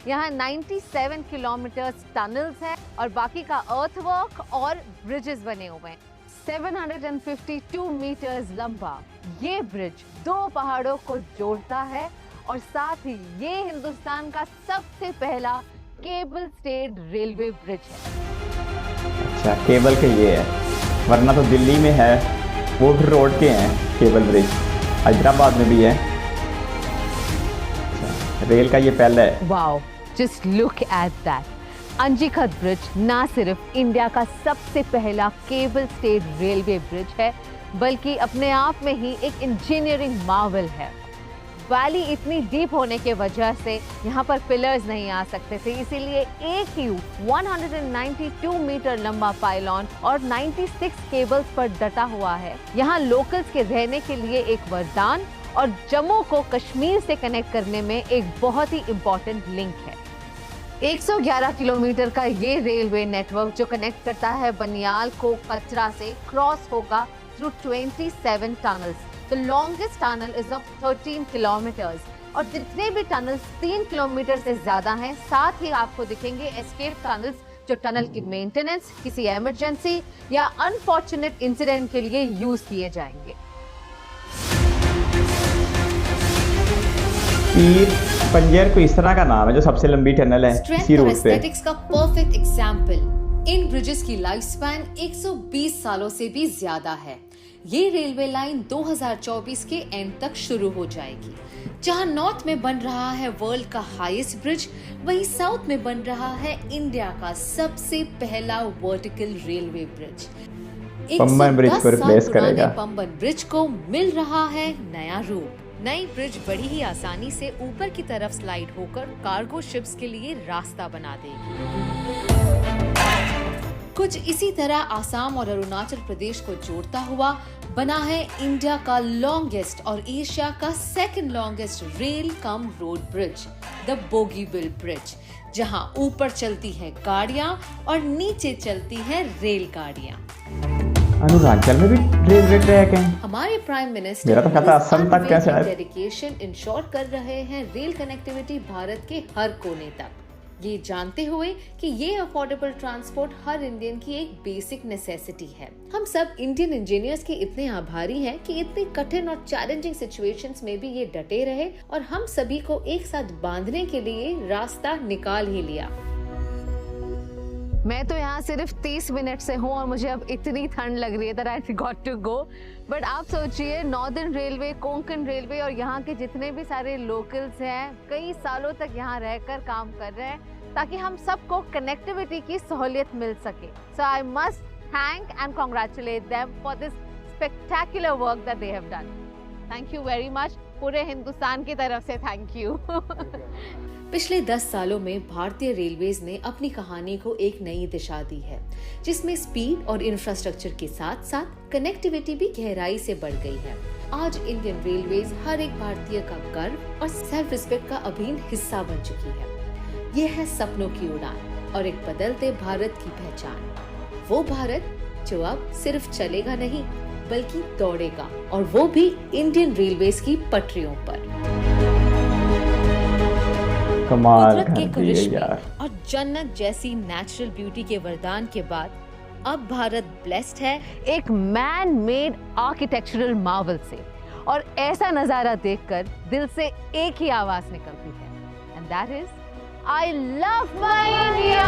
B: यहाँ 97 किलोमीटर टनल्स हैं और बाकी का अर्थवर्क और ब्रिजेस बने हुए हैं। 752 मीटर्स लंबा ये ब्रिज 2 पहाड़ों को जोड़ता है और साथ ही ये हिंदुस्तान का सबसे पहला केबल स्टेड रेलवे ब्रिज है।
A: अच्छा, केबल के ये है, वरना तो दिल्ली में है, वो भी रोड के हैं केबल ब्रिज, हैदराबाद में भी है। अच्छा, रेल का ये पहला है।
B: Wow, just look at that. Anji Khad bridge ना सिर्फ इंडिया का सबसे पहला केबल स्टेड रेलवे ब्रिज है, बल्कि अपने आप में ही एक इंजीनियरिंग मार्वल है। वैली इतनी डीप होने के वजह से यहाँ पर पिलर्स नहीं आ सकते थे, इसीलिए एक ही 192 मीटर लंबा पाइलॉन और 96 केबल्स पर डटा हुआ है। यहाँ लोकल्स के रहने के लिए एक वरदान और जम्मू को कश्मीर से कनेक्ट करने में एक बहुत ही इम्पोर्टेंट लिंक है। 111 किलोमीटर का ये रेलवे नेटवर्क जो कनेक्ट करता है बनियाल को कचरा से, क्रॉस होगा through 27 tunnels. The longest tunnel is of 13 kilometers.
K: और जितने भी टनल्स 3 किलोमीटर से ज्यादा हैं, साथ ही आपको दिखेंगे एस्केप टनल्स जो टनल की मेंटेनेंस, किसी इमरजेंसी या अनफॉर्चुनेट इंसिडेंट के लिए यूज किए जाएंगे।
A: पीर पंजर को इस तरह का नाम है जो सबसे लंबी टनल है इसी रूट पे।
B: एस्थेटिक्स का परफेक्ट एग्जाम्पल। इन ब्रिजेस की लाइफ स्पैन 120 सालों से भी ज्यादा है। ये रेलवे लाइन 2024 के एंड तक शुरू हो जाएगी। जहां नॉर्थ में बन रहा है वर्ल्ड का हाईएस्ट ब्रिज, वहीं साउथ में बन रहा है इंडिया का सबसे पहला vertical railway bridge.
A: Pamban bridge को रिप्लेस करेगा।
B: पंबन ब्रिज को मिल रहा है नया रूप। नई ब्रिज बड़ी ही आसानी से ऊपर की तरफ स्लाइड होकर कार्गो शिप्स के लिए रास्ता बना देगी। कुछ इसी तरह आसाम और अरुणाचल प्रदेश को जोड़ता हुआ बना है इंडिया का लॉन्गेस्ट और एशिया का second longest rail cum road bridge, the Bogibeel bridge, जहां ऊपर चलती है गाड़ियां और नीचे चलती है रेलगाड़ियां।
A: अरुणाचल में भी रेलवे ट्रैक है।
B: हमारे प्राइम मिनिस्टर
A: मेरा तो कहता है असम तक क्या शायद।
B: डेडिकेशन इंश्योर कर रहे हैं रेल कनेक्टिविटी भारत के हर कोने तक, ये जानते हुए कि ये अफोर्डेबल ट्रांसपोर्ट हर इंडियन की एक बेसिक नेसेसिटी है। हम सब इंडियन इंजीनियर्स के इतने आभारी हैं कि इतनी कठिन और चैलेंजिंग सिचुएशंस में भी ये डटे रहे और हम सभी को एक साथ बांधने के लिए रास्ता निकाल ही लिया।
K: मैं तो यहाँ सिर्फ 30 मिनट से हूँ और मुझे अब इतनी ठंड लग रही है that I got to go। But आप सोचिए, नॉर्दर्न रेलवे, कोंकण रेलवे और यहाँ के जितने भी सारे लोकल्स हैं कई सालों तक यहाँ रहकर काम कर रहे हैं ताकि हम सबको कनेक्टिविटी की सहूलियत मिल सके। So I must thank and congratulate them for this spectacular work that they have done. Thank you very much. पूरे हिंदुस्तान की तरफ से थैंक यू।
B: पिछले 10 सालों में भारतीय रेलवेज ने अपनी कहानी को एक नई दिशा दी है, जिसमें स्पीड और इंफ्रास्ट्रक्चर के साथ साथ कनेक्टिविटी भी गहराई से बढ़ गई है। आज इंडियन रेलवेज हर एक भारतीय का गर्व और सेल्फ रिस्पेक्ट का अभिन्न हिस्सा बन चुकी है। ये है सपनों की उड़ान और एक बदलते भारत की पहचान। वो भारत जो अब सिर्फ चलेगा नहीं बल्कि दौड़ेगा, और वो भी इंडियन रेलवेज की पटरियों पर।
A: कमाल
B: कुदरत के
A: कर दिए
B: करिश्मे
A: यार।
B: और जन्नत जैसी नेचुरल ब्यूटी के वरदान के बाद अब भारत ब्लेस्ड है
K: एक मैन मेड आर्किटेक्चरल मार्वल से, और ऐसा नजारा देखकर दिल से एक ही आवाज निकलती है, and that is I love my India.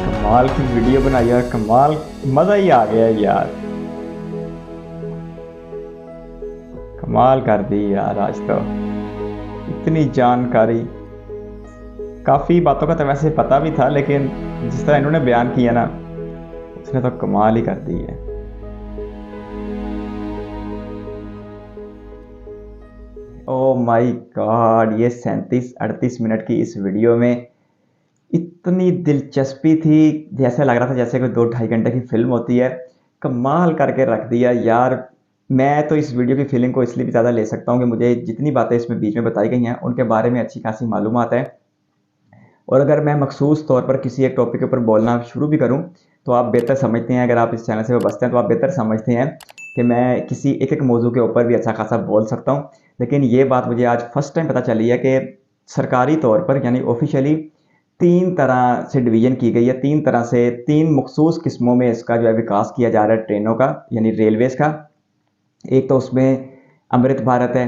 A: कमाल की वीडियो बनाई यार, कमाल, मजा ही आ गया यार। कमाल कर दी यार, आज तो इतनी जानकारी। काफ़ी बातों का तो वैसे पता भी था, लेकिन जिस तरह इन्होंने बयान किया ना, उसने तो कमाल ही कर दी है। ओह माय गॉड, ये 37-38 मिनट की इस वीडियो में इतनी दिलचस्पी थी, जैसे लग रहा था जैसे कोई 2-2.5 घंटे की फिल्म होती है। कमाल करके रख दिया यार। मैं तो इस वीडियो की फीलिंग को इसलिए भी ज़्यादा ले सकता हूँ कि मुझे जितनी बातें इसमें बीच में बताई गई हैं उनके बारे में अच्छी खासी मालूमात है, और अगर मैं मखसूस तौर पर किसी एक टॉपिक के ऊपर बोलना शुरू भी करूँ तो आप बेहतर समझते हैं, अगर आप इस चैनल से बसते हैं तो आप बेहतर समझते हैं कि मैं किसी एक एक मौजू के ऊपर भी अच्छा खासा बोल सकता हूँ। लेकिन ये बात मुझे आज फर्स्ट टाइम पता चली है कि सरकारी तौर पर यानी ऑफिशियली 3 तरह से डिवीज़न की गई है, 3 तरह से 3 मखसूस किस्मों में इसका जो है विकास किया जा रहा है ट्रेनों का यानी रेलवेज़ का। एक तो उसमें अमृत भारत है,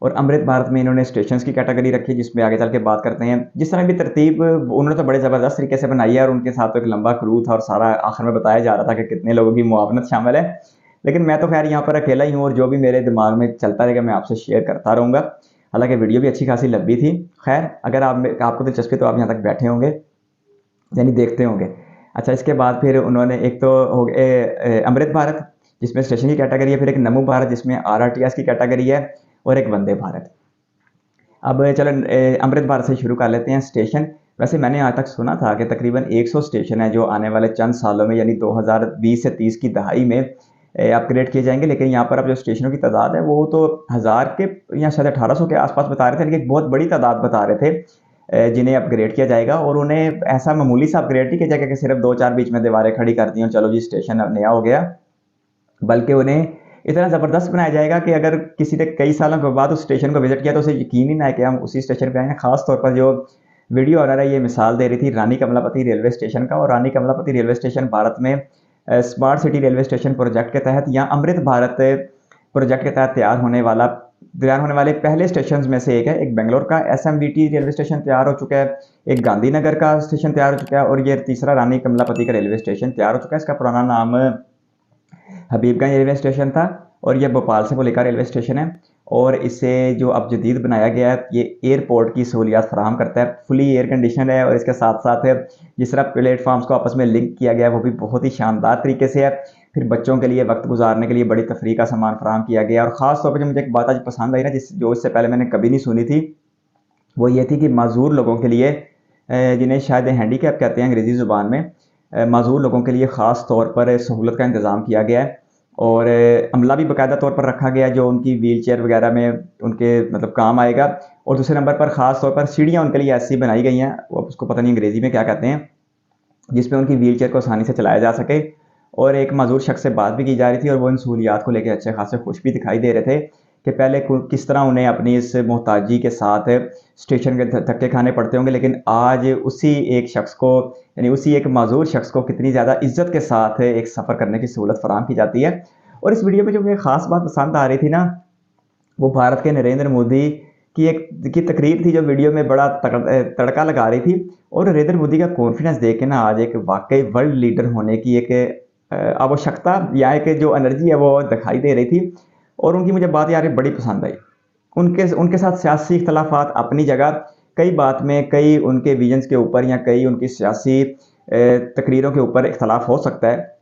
A: और अमृत भारत में इन्होंने स्टेशंस की कैटेगरी रखी है, जिसमें आगे चल के बात करते हैं। जिस तरह भी तरतीब उन्होंने तो बड़े ज़बरदस्त तरीके से बनाई है, और उनके साथ तो एक लंबा क्रू था और सारा आखिर में बताया जा रहा था कि कितने लोगों की मुआवनत शामिल है। लेकिन मैं तो खैर यहाँ पर अकेला ही हूँ, और जो भी मेरे दिमाग में चलता रहेगा मैं आपसे शेयर करता रहूँगा। हालांकि वीडियो भी अच्छी खासी लंबी थी। खैर, अगर आपको दिलचस्पी तो आप यहाँ तक बैठे होंगे यानी देखते होंगे। अच्छा, इसके बाद फिर उन्होंने एक तो हो गए अमृत भारत जिसमें स्टेशन की कैटेगरी है, फिर एक नमो भारत जिसमें RRTS की कैटेगरी है, और एक वंदे भारत। अब चलो अमृत भारत से शुरू कर लेते हैं। स्टेशन, वैसे मैंने आज तक सुना था कि तकरीबन 100 स्टेशन है जो आने वाले चंद सालों में यानी 2020 से 30 की दहाई में अपग्रेड किए जाएंगे। लेकिन यहाँ पर अब जो स्टेशनों की तादाद है वो तो 1000 के या शायद 1800 के आसपास बता रहे थे, लेकिन एक बहुत बड़ी तादाद बता रहे थे जिन्हें अपग्रेड किया जाएगा। और उन्हें ऐसा मामूली सा अपग्रेड नहीं किया जाएगा कि सिर्फ 2-4 बीच में दीवारें खड़ी कर दी और चलो जी स्टेशन अब नया हो गया, बल्कि उन्हें इतना ज़बरदस्त बनाया जाएगा कि अगर किसी ने कई सालों के बाद उस स्टेशन को विजिट किया तो उसे यकीन ही ना है कि हम उसी स्टेशन पे आए हैं। ख़ास तौर पर जो वीडियो ऑनर है ये मिसाल दे रही थी रानी कमलापति रेलवे स्टेशन का, और रानी कमलापति रेलवे स्टेशन भारत में smart city railway station project के तहत या अमृत भारत प्रोजेक्ट के तहत तैयार होने वाले पहले स्टेशन में से एक है। एक बेंगलोर का SMBT रेलवे स्टेशन तैयार हो चुका है, एक गांधीनगर का स्टेशन तैयार हो चुका है, और ये तीसरा रानी कमलापति का रेलवे स्टेशन तैयार हो चुका है। इसका पुराना नाम हबीबगंज रेलवे स्टेशन था और ये भोपाल से लेकर रेलवे स्टेशन है, और इसे जो अब जदीद बनाया गया है ये एयरपोर्ट की सहूलियात फराहम करता है। फुली एयर कंडीशन है, और इसके साथ साथ जिस तरह प्लेटफॉर्म्स को आपस में लिंक किया गया है वो भी बहुत ही शानदार तरीके से है। फिर बच्चों के लिए वक्त गुजारने के लिए बड़ी तफरीह का सामान फराहम किया गया। और ख़ास तौर पर जो मुझे एक बात आज पसंद आई ना, जो इससे पहले मैंने कभी नहीं सुनी थी, वो ये थी कि माजूर लोगों के लिए, जिन्हें शायद हैंडीकैप कहते हैं अंग्रेज़ी ज़ुबान में, माजूर लोगों के लिए ख़ास तौर पर सहूलत का इंतज़ाम किया गया है, और अमला भी बाकायदा तौर पर रखा गया जो उनकी व्हील चेयर वगैरह में उनके मतलब काम आएगा। और दूसरे नंबर पर ख़ास तौर पर सीढ़ियाँ उनके लिए ऐसी बनाई गई हैं, उसको पता नहीं अंग्रेज़ी में क्या कहते हैं, जिसमें उनकी व्हील चेयर को आसानी से चलाया जा सके। और एक माजूर शख्स से बात भी की जा रही थी और वो इन सहूलियात को लेकर अच्छे खासे खुश भी दिखाई दे रहे थे कि पहले किस तरह उन्हें अपनी इस मोहताजी के साथ स्टेशन के धक्के खाने पड़ते होंगे, लेकिन आज उसी एक शख्स को, यानी उसी एक माजूर शख्स को कितनी ज़्यादा इज्जत के साथ एक सफ़र करने की सहूलत फराहम की जाती है। और इस वीडियो में जो मुझे ख़ास बात पसंद आ रही थी ना, वो भारत के नरेंद्र मोदी की तकरीर थी जो वीडियो में बड़ा तड़का लगा रही थी। और नरेंद्र मोदी का कॉन्फिडेंस देख के ना आज एक वाकई वर्ल्ड लीडर होने की एक आवश्यकता या एक जो एनर्जी है वो दिखाई दे रही थी। और उनकी मुझे बात यार बड़ी पसंद आई। उनके साथ सियासी इख्तलाफात अपनी जगह, कई बात में कई उनके विजन्स के ऊपर या कई उनकी सियासी तकरीरों के ऊपर इख्तलाफ हो सकता है,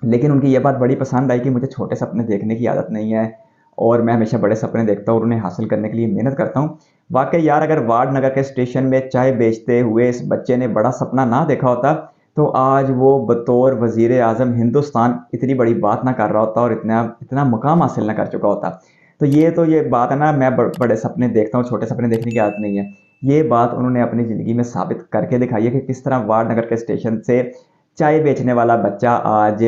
A: लेकिन उनकी ये बात बड़ी पसंद आई कि मुझे छोटे सपने देखने की आदत नहीं है और मैं हमेशा बड़े सपने देखता हूँ और उन्हें हासिल करने के लिए मेहनत करता हूँ। वाकई यार, अगर वार्ड नगर के स्टेशन में चाय बेचते हुए इस बच्चे ने बड़ा सपना ना देखा होता तो आज वो बतौर वज़ीर आज़म हिंदुस्तान इतनी बड़ी बात ना कर रहा होता और इतना मुकाम हासिल ना कर चुका होता। तो ये बात है ना, मैं बड़े सपने देखता हूँ, छोटे सपने देखने की आदत नहीं है। ये बात उन्होंने अपनी ज़िंदगी में साबित करके दिखाई है कि किस तरह वार्ड नगर के स्टेशन से चाय बेचने वाला बच्चा आज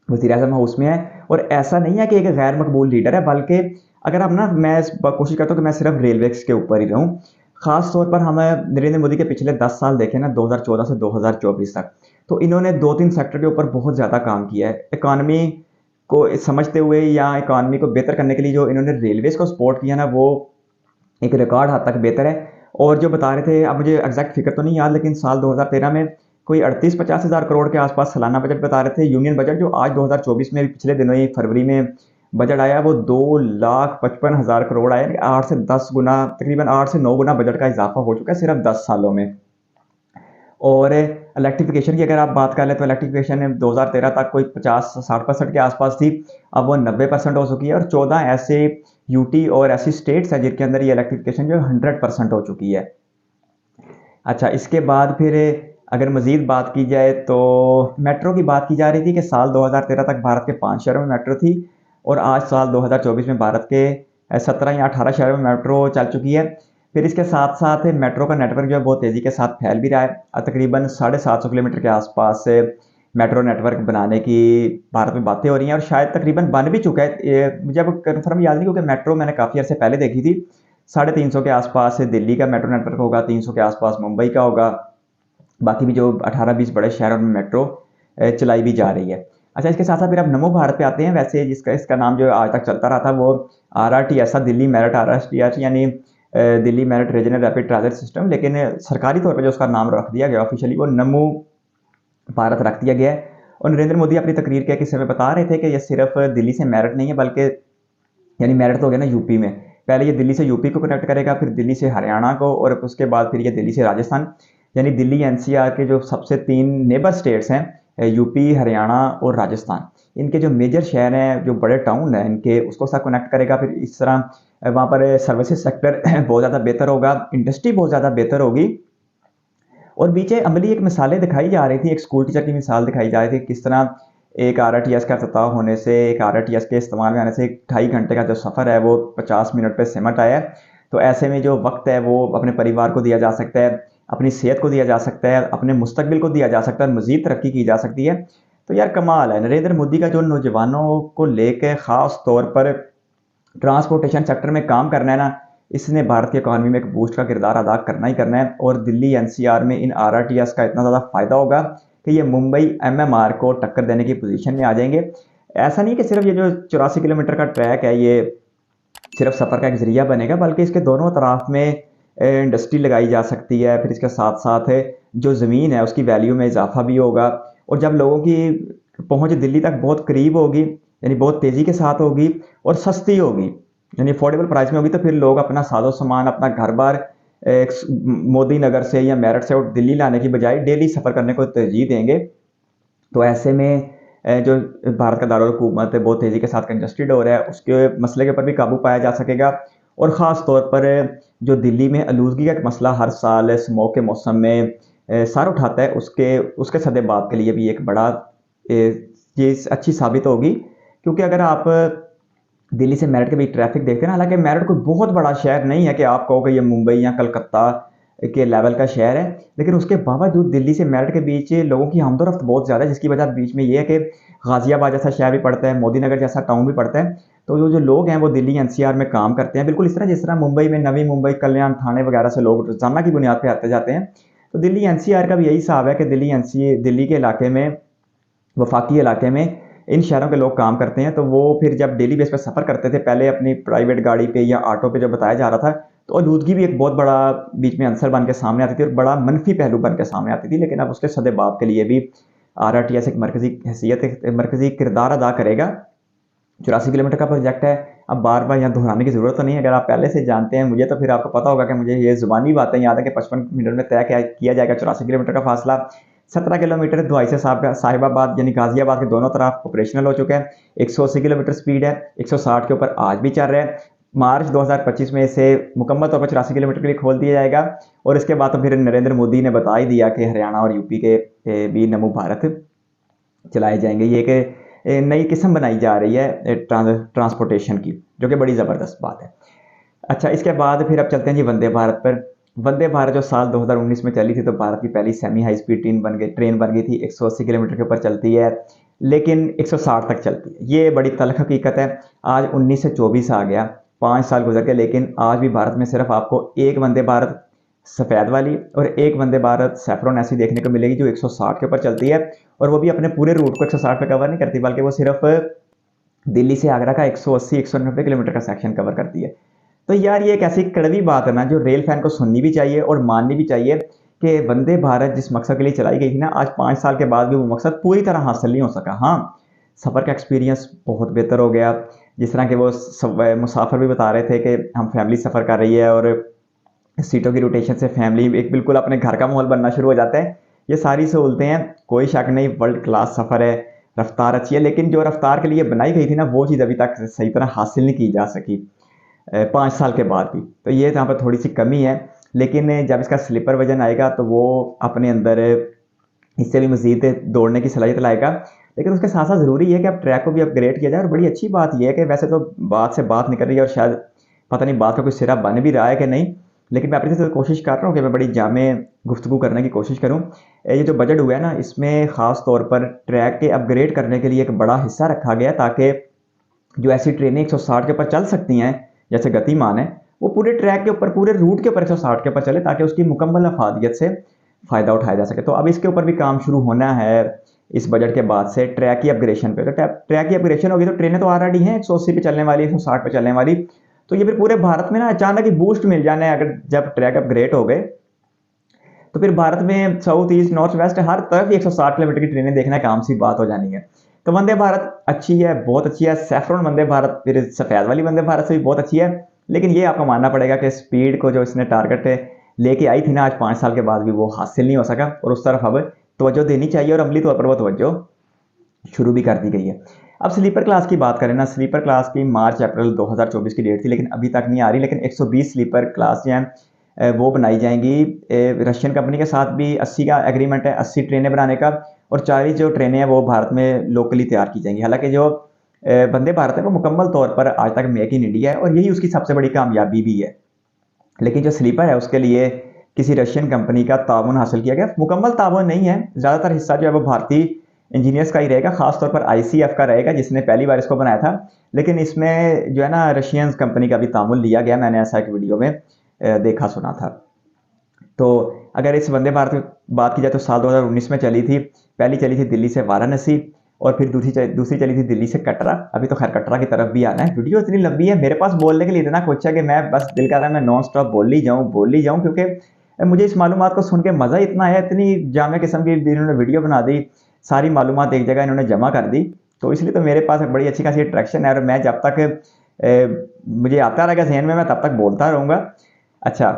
A: वज़ीर आज़म हाउस में है। और ऐसा नहीं है कि एक गैर मकबूल लीडर है, बल्कि अगर हम ना, मैं कोशिश करता हूँ कि मैं सिर्फ रेलवे के ऊपर ही रहूँ। ख़ास तौर पर हमें नरेंद्र मोदी के पिछले 10 साल देखें ना, 2014 से 2024 तक, तो इन्होंने 2-3 सेक्टर के ऊपर बहुत ज़्यादा काम किया है। इकानमी को समझते हुए या इकानमी को बेहतर करने के लिए जो इन्होंने रेलवेज़ को सपोर्ट किया ना, वो एक रिकॉर्ड हद तक बेहतर है। और जो बता रहे थे, अब मुझे एग्जैक्ट फिगर तो नहीं याद, लेकिन साल 2013 में कोई 38-50 हज़ार करोड़ के आसपास सालाना बजट बता रहे थे। यूनियन बजट जो आज 2024 में पिछले दिनों ही फरवरी में बजट आया वो 2,55,000 करोड़ आया। 8 से 10 गुना, तकरीबन 8 से 9 गुना बजट का इजाफा हो चुका है सिर्फ 10 सालों में। और इलेक्ट्रिफिकेशन की अगर आप बात कर लें तो इलेक्ट्रिफिकेशन 2013 तक कोई 50-60% के आसपास थी, अब वो 90% हो चुकी है। और 14 ऐसे यूटी और ऐसी स्टेट्स हैं जिनके अंदर ये इलेक्ट्रिफिकेशन जो 100% हो चुकी है। अच्छा, इसके बाद फिर अगर मज़ीद बात की जाए तो मेट्रो की बात की जा रही थी कि साल 2013 तक भारत के 5 शहरों में मेट्रो थी और आज साल 2024 में भारत के 17 या 18 शहरों में मेट्रो चल चुकी है। फिर इसके साथ साथ मेट्रो का नेटवर्क जो है बहुत तेज़ी के साथ फैल भी रहा है। तकरीबन 750 किलोमीटर के आसपास मेट्रो नेटवर्क बनाने की भारत में बातें हो रही हैं और शायद तकरीबन बन भी चुका है। मुझे अब कन्फर्म याद नहीं क्योंकि मेट्रो मैंने काफ़ी अर्से पहले देखी थी। 350 के आसपास दिल्ली का मेट्रो नेटवर्क होगा, 300 के आसपास मुंबई का होगा, बाकी भी जो 18-20 बड़े शहरों में मेट्रो चलाई भी जा रही है। अच्छा, इसके साथ साथ फिर अब नमो भारत पे आते हैं। वैसे इसका नाम जो आज तक चलता रहा था वो RRTS, दिल्ली मेरिट RRTS, यानी Delhi merit regional rapid transit system, लेकिन सरकारी तौर पर जो उसका नाम रख दिया गया ऑफिशियली वो नमो भारत रख दिया गया है। और नरेंद्र मोदी अपनी तकरीर के किस्से में बता रहे थे कि ये सिर्फ दिल्ली से मेरिट नहीं है, बल्कि यानी मेरिट तो हो गया ना यूपी में, पहले ये दिल्ली से यूपी को कनेक्ट करेगा, फिर दिल्ली से हरियाणा को, और उसके बाद फिर ये दिल्ली से राजस्थान, यानी दिल्ली NCR के जो सबसे 3 नेबर स्टेट्स हैं, यूपी, हरियाणा और राजस्थान, इनके जो मेजर शहर हैं, जो बड़े टाउन हैं इनके, उसको साथ कनेक्ट करेगा। फिर इस तरह वहाँ पर सर्विसेज सेक्टर बहुत ज़्यादा बेहतर होगा, इंडस्ट्री बहुत ज़्यादा बेहतर होगी। और पीछे अमली एक मिसालें दिखाई जा रही थी, एक स्कूल टीचर की मिसाल दिखाई जा रही थी, किस तरह एक RRTS का अफ्ताह होने से, एक RRTS के इस्तेमाल में आने से 2.5 घंटे का जो सफ़र है वो 50 मिनट पर सिमट आया है। तो ऐसे में जो वक्त है वो अपने परिवार को दिया जा सकता है, अपनी सेहत को दिया जा सकता है, अपने मुस्तकबिल को दिया जा सकता है, मज़ीद तरक्की की जा सकती है। तो यार कमाल है, नरेंद्र मोदी का जो नौजवानों को लेकर ख़ास तौर पर ट्रांसपोर्टेशन सेक्टर में काम करना है ना, इसने भारत की इकॉनमी में एक बूस्ट का किरदार अदा करना ही करना है। और दिल्ली एनसीआर में इन आरआरटीएस का इतना ज़्यादा फ़ायदा होगा कि ये मुंबई एमएमआर को टक्कर देने की पोजीशन में आ जाएंगे। ऐसा नहीं है कि सिर्फ ये जो 84 किलोमीटर का ट्रैक है ये सिर्फ सफ़र का एक ज़रिया बनेगा, बल्कि इसके दोनों तरफ में इंडस्ट्री लगाई जा सकती है। फिर इसके साथ साथ जो ज़मीन है उसकी वैल्यू में इजाफा भी होगा, और जब लोगों की पहुँच दिल्ली तक बहुत करीब होगी, यानी बहुत तेज़ी के साथ होगी और सस्ती होगी, यानी अफोर्डेबल प्राइस में होगी, तो फिर लोग अपना साजो सामान, अपना घर बार मोदी नगर से या मेरठ से और दिल्ली लाने की बजाय डेली सफ़र करने को तरजीह देंगे। तो ऐसे में जो भारत का दारुल हुकूमत है बहुत तेज़ी के साथ कंजस्टेड हो रहा है, उसके मसले के ऊपर भी काबू पाया जा सकेगा। और ख़ास तौर पर जो दिल्ली में आलूदगी का एक मसला हर साल स्मोक के मौसम में सर उठाता है, उसके सद्देबाब के लिए भी एक बड़ा चीज़ अच्छी साबित होगी। क्योंकि अगर आप दिल्ली से मेरठ के बीच ट्रैफिक देखते हैं ना, हालांकि मेरठ कोई बहुत बड़ा शहर नहीं है कि आप कहो कि ये मुंबई या कलकत्ता के लेवल का शहर है, लेकिन उसके बावजूद दिल्ली से मेरठ के बीच लोगों की हमदोरफ्त बहुत ज़्यादा है, जिसकी वजह बीच में ये है कि गाज़ियाबाद जैसा शहर भी पड़ता है, मोदी नगर जैसा टाउन भी पड़ता है। तो जो लोग हैं वो दिल्ली एनसीआर में काम करते हैं, बिल्कुल इस तरह जिस तरह मुंबई में नवी मुंबई, कल्याण, थाने वगैरह से लोग रोजाना की बुनियाद पर आते जाते हैं। तो दिल्ली एनसीआर का भी यही हिसाब है कि दिल्ली के इलाके में, वफाकी इलाके में इन शहरों के लोग काम करते हैं। तो वो फिर जब डेली बेस पे सफ़र करते थे, पहले अपनी प्राइवेट गाड़ी पे या ऑटो पे जो बताया जा रहा था, तो आलूदगी भी एक बहुत बड़ा बीच में आंसर बन के सामने आती थी और बड़ा मनफी पहलू बन के सामने आती थी। लेकिन अब उसके सद्देबाब के लिए भी आरआरटीएस एक मरकजी हैसियत, एक मरकजी किरदार अदा करेगा। 84 किलोमीटर का प्रोजेक्ट है, अब बार बार यहाँ दोहराने की ज़रूरत तो नहीं है। अगर आप पहले से जानते हैं मुझे, तो फिर आपको पता होगा कि मुझे ये ज़ुबानी बातें याद है कि 55 मिनट में तय किया जाएगा 84 किलोमीटर का फासला। 17 किलोमीटर दुआई से साहिबाबाद यानी गाजियाबाद के दोनों तरफ ऑपरेशनल हो चुके हैं। 180 किलोमीटर स्पीड है, 160 के ऊपर आज भी चल रहा है। मार्च 2025 में इसे मुकम्मल तौर पर 84 किलोमीटर के लिए खोल दिया जाएगा। और इसके बाद तो फिर नरेंद्र मोदी ने बता ही दिया कि हरियाणा और यूपी के भी नमो भारत चलाए जाएंगे। ये एक नई किस्म बनाई जा रही है ट्रांसपोर्टेशन की, जो कि बड़ी ज़बरदस्त बात है। अच्छा, इसके बाद फिर अब चलते हैं जी वंदे भारत पर। वंदे भारत जो साल 2019 में चली थी, तो भारत की पहली सेमी हाई स्पीड ट्रेन बन गई थी। 180 किलोमीटर के ऊपर चलती है, लेकिन 160 तक चलती है। ये बड़ी तल्ख हकीकत है। आज 19 से 24 आ गया, 5 साल गुजर के, लेकिन आज भी भारत में सिर्फ आपको एक वंदे भारत सफ़ेद वाली और एक वंदे भारत सैफरन ऐसी देखने को मिलेगी जो 160 के ऊपर चलती है। और वो भी अपने पूरे रूट को 160 पे कवर नहीं करती, बल्कि वो सिर्फ दिल्ली से आगरा का 180-190 किलोमीटर का सेक्शन कवर करती है। तो यार ये एक ऐसी कड़वी बात है ना, जो रेल फैन को सुननी भी चाहिए और माननी भी चाहिए कि वंदे भारत जिस मकसद के लिए चलाई गई थी ना, आज 5 साल के बाद भी वो मकसद पूरी तरह हासिल नहीं हो सका। हाँ, सफ़र का एक्सपीरियंस बहुत बेहतर हो गया। जिस तरह के वो मुसाफिर भी बता रहे थे कि हम फैमिली सफ़र कर रही है और सीटों की रोटेशन से फैमिली एक बिल्कुल अपने घर का माहौल बनना शुरू हो जाता है। ये सारी सहूलतें हैं, कोई शक नहीं, वर्ल्ड क्लास सफ़र है, रफ्तार अच्छी है। लेकिन जो रफ्तार के लिए बनाई गई थी ना, वो चीज़ अभी तक सही तरह हासिल नहीं की जा सकी 5 साल के बाद भी। तो ये यहाँ पर थोड़ी सी कमी है। लेकिन जब इसका स्लीपर वर्जन आएगा तो वो अपने अंदर इससे भी मज़ीद दौड़ने की सलाहियत लाएगा। लेकिन उसके साथ साथ ज़रूरी है कि अब ट्रैक को भी अपग्रेड किया जाए। और बड़ी अच्छी बात यह है कि वैसे तो बात से बात निकल रही है और शायद पता नहीं बात का कोई सिरा बन भी रहा है कि नहीं, लेकिन मैं अपनी से कोशिश कर रहा हूँ कि मैं बड़ी जामे गुफ्तगू करने की कोशिश करूँ। ये जो बजट हुआ है ना, इसमें ख़ास तौर पर ट्रैक के अपग्रेड करने के लिए एक बड़ा हिस्सा रखा गया, ताकि जो ऐसी ट्रेनें 160 के ऊपर चल सकती हैं जैसे गतिमान है, वो पूरे ट्रैक के ऊपर, पूरे रूट के ऊपर 160 के ऊपर चले, ताकि उसकी मुकम्मल अफादियत से फ़ायदा उठाया जा सके। तो अब इसके ऊपर भी काम शुरू होना है इस बजट के बाद से, ट्रैक की अपग्रेडेशन पे। तो ट्रैक की अपग्रेडेशन होगी तो ट्रेनें तो ऑलरेडी हैं 180 पे चलने वाली, 160 पे चलने वाली। तो ये फिर पूरे भारत में ना अचानक ही बूस्ट मिल जाना है। अगर जब ट्रैक अपग्रेड हो गए तो फिर भारत में साउथ ईस्ट, नॉर्थ वेस्ट हर तरफ 160 किलोमीटर की ट्रेनें देखना एक आम सी बात हो जानी है। तो वंदे भारत अच्छी है, बहुत अच्छी है। सैफरन वंदे भारत फिर सफ़ेद वाली वंदे भारत से भी बहुत अच्छी है। लेकिन ये आपको मानना पड़ेगा कि स्पीड को जो इसने टारगेट लेके आई थी ना, आज 5 साल के बाद भी वो हासिल नहीं हो सका। और उस तरफ अब तवज्जो देनी चाहिए और अमली तौर पर वो तवज्जो शुरू भी कर दी गई है। अब स्लीपर क्लास की बात करें ना, स्लीपर क्लास की मार्च अप्रैल 2024 की डेट थी, लेकिन अभी तक नहीं आ रही। लेकिन 120 स्लीपर क्लास जो हैं वो बनाई जाएंगी। रशियन कंपनी के साथ भी 80 का एग्रीमेंट है, 80 ट्रेनें बनाने का, और 40 जो ट्रेनें हैं वो भारत में लोकली तैयार की जाएंगी। हालांकि जो वंदे भारत है वो मुकम्मल तौर पर आज तक मेक इन इंडिया है और यही उसकी सबसे बड़ी कामयाबी भी है। लेकिन जो स्लीपर है उसके लिए किसी रशियन कंपनी का ताउन हासिल किया गया। मुकम्मल ताउन नहीं है, ज़्यादातर हिस्सा जो है वो भारतीय इंजीनियर्स का ही रहेगा, खासतौर पर ICF का रहेगा जिसने पहली बार इसको बनाया था। लेकिन इसमें जो है ना रशियन कंपनी का भी तामुल लिया गया, मैंने ऐसा एक वीडियो में देखा सुना था। तो अगर इस वंदे भारत की बात की जाए तो साल 2019 में चली थी। पहली चली थी दिल्ली से वाराणसी और फिर दूसरी चली थी दिल्ली से कटरा। अभी तो खैर कटरा की तरफ भी आना है। वीडियो इतनी लंबी है, मेरे पास बोलने के लिए इतना कुछ है कि मैं बस दिल कर रहा है मैं नॉन स्टॉप बोल ही जाऊँ क्योंकि मुझे इस मालूमात को सुन के मज़ा इतना आया। इतनी जामे किस्म की इन्होंने वीडियो बना दी, सारी मालूमात एक जगह इन्होंने जमा कर दी। तो इसलिए तो मेरे पास बड़ी अच्छी खासी अट्रैक्शन है और मैं जब तक मुझे आता रहेगा जहन में मैं तब तक बोलता रहूँगा। अच्छा,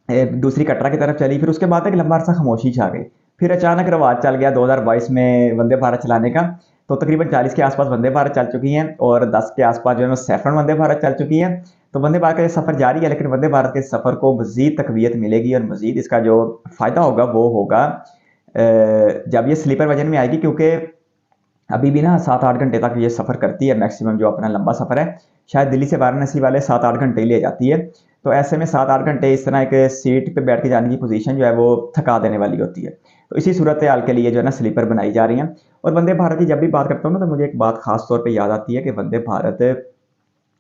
A: दूसरी कटरा की तरफ चली, फिर उसके बाद एक लंबा अरसा खामोशी छा गई। फिर अचानक रवाज चल गया 2022 में वंदे भारत चलाने का। तो तकरीबन 40 के आसपास वंदे भारत चल चुकी हैं और 10 के आसपास जो है सैफरन वंदे भारत चल चुकी है। तो वंदे भारत का ये सफ़र जारी है, लेकिन वंदे भारत के सफ़र को मज़ीद तकवीत मिलेगी और मज़ीद इसका जो फ़ायदा होगा वो होगा जब ये स्लीपर वर्जन में आएगी, क्योंकि अभी भी ना 7-8 घंटे तक ये सफ़र करती है मैक्सिमम। जो अपना लंबा सफ़र है शायद दिल्ली से वाराणसी वाले 7-8 घंटे ही ले जाती है। तो ऐसे में 7-8 घंटे इस तरह एक सीट पे बैठ के जाने की पोजीशन जो है वो थका देने वाली होती है। तो इसी सूरत हाल के लिए जो है ना स्लीपर बनाई जा रही हैं। और वंदे भारत की जब भी बात करता हूँ ना तो मुझे एक बात ख़ास तौर पे याद आती है कि वंदे भारत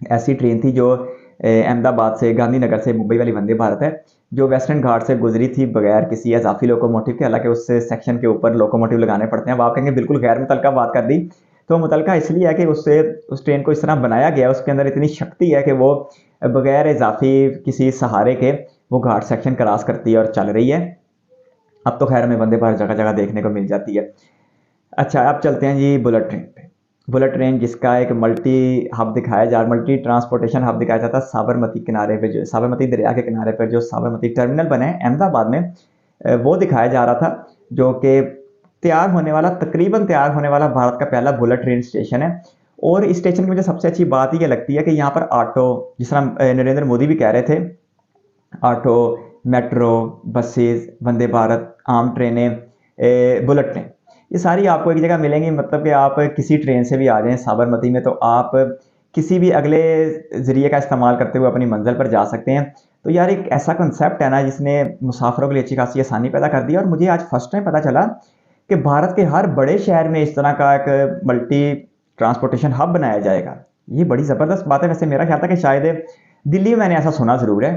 A: ऐसी ट्रेन थी जो अहमदाबाद से गांधीनगर से मुंबई वाली वंदे भारत है जो वेस्टर्न घाट से गुजरी थी बगैर किसी इजाफी लोकोमोटिव के। हालांकि उस सेक्शन के ऊपर लोकोमोटिव लगाने पड़ते हैं। अब आप कहेंगे बिल्कुल गैर मुतलका बात कर दी, तो मुतलका इसलिए है कि उस ट्रेन को इस तरह बनाया गया, उसके अंदर इतनी शक्ति है कि वो बगैर इजाफी किसी सहारे के वो घाट सेक्शन क्रॉस करती है और चल रही है। अब तो खैर हमें वंदे भारत जगह जगह देखने को मिल जाती है। अच्छा, अब चलते हैं जी बुलेट ट्रेन पे। बुलेट ट्रेन जिसका एक मल्टी हब दिखाया जा मल्टी ट्रांसपोर्टेशन हब दिखाया जाता है साबरमती किनारे पे, जो साबरमती दरिया के किनारे पर जो साबरमती टर्मिनल बने हैं अहमदाबाद में, वो दिखाया जा रहा था, जो कि तकरीबन तैयार होने वाला भारत का पहला बुलेट ट्रेन स्टेशन है। और इस स्टेशन की मुझे सबसे अच्छी बात ये लगती है कि यहाँ पर ऑटो, जिस तरह नरेंद्र मोदी भी कह रहे थे, auto, metro, buses, Vande Bharat, आम ट्रेनें, बुलेट ट्रेन, ये सारी आपको एक जगह मिलेंगी। मतलब कि आप किसी ट्रेन से भी आ जाएं साबरमती में तो आप किसी भी अगले ज़रिए का इस्तेमाल करते हुए अपनी मंजिल पर जा सकते हैं। तो यार एक ऐसा कंसेप्ट है ना जिसने मुसाफिरों के लिए अच्छी खासी आसानी पैदा कर दी। और मुझे आज फर्स्ट टाइम पता चला कि भारत के हर बड़े शहर में इस तरह का एक मल्टी ट्रांसपोर्टेशन हब बनाया जाएगा। ये बड़ी ज़बरदस्त बात है। वैसे मेरा ख्याल था कि शायद दिल्ली में, मैंने ऐसा सुना ज़रूर है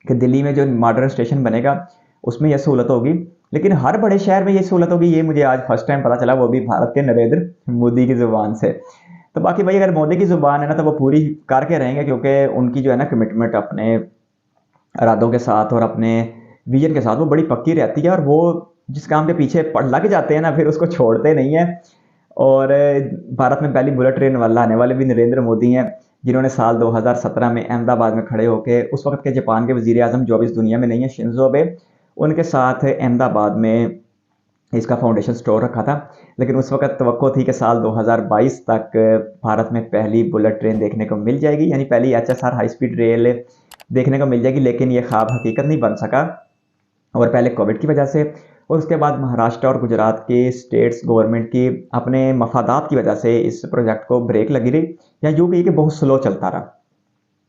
A: कि दिल्ली में जो मॉडर्न स्टेशन बनेगा उसमें यह सहूलत होगी, लेकिन हर बड़े शहर में ये सहूलत होगी, ये मुझे आज फर्स्ट टाइम पता चला, वो भी भारत के नरेंद्र मोदी की ज़ुबान से। तो बाकी भाई अगर मोदी की ज़ुबान है ना तो वो पूरी करके रहेंगे, क्योंकि उनकी जो है ना कमिटमेंट अपने इरादों के साथ और अपने विजन के साथ वो बड़ी पक्की रहती है। और वो जिस काम के पीछे लग जाते हैं ना फिर उसको छोड़ते नहीं हैं। और भारत में पहली बुलेट ट्रेन वाला आने वाले भी नरेंद्र मोदी हैं, जिन्होंने साल 2017 में अहमदाबाद में खड़े होकर उस वक्त के जापान के वज़ीर आज़म जो अब इस दुनिया में नहीं है, शिंजो आबे, उनके साथ अहमदाबाद में इसका फाउंडेशन स्टोर रखा था। लेकिन उस वक्त तवक्को थी कि साल 2022 तक भारत में पहली बुलेट ट्रेन देखने को मिल जाएगी, यानी पहली HSR हाई स्पीड रेल देखने को मिल जाएगी। लेकिन ये ख्वाब हकीकत नहीं बन सका, और पहले कोविड की वजह से और उसके बाद महाराष्ट्र और गुजरात के स्टेट्स गवर्नमेंट की अपने मफादात की वजह से इस प्रोजेक्ट को ब्रेक लगी रही, या यूँ कही कि बहुत स्लो चलता रहा।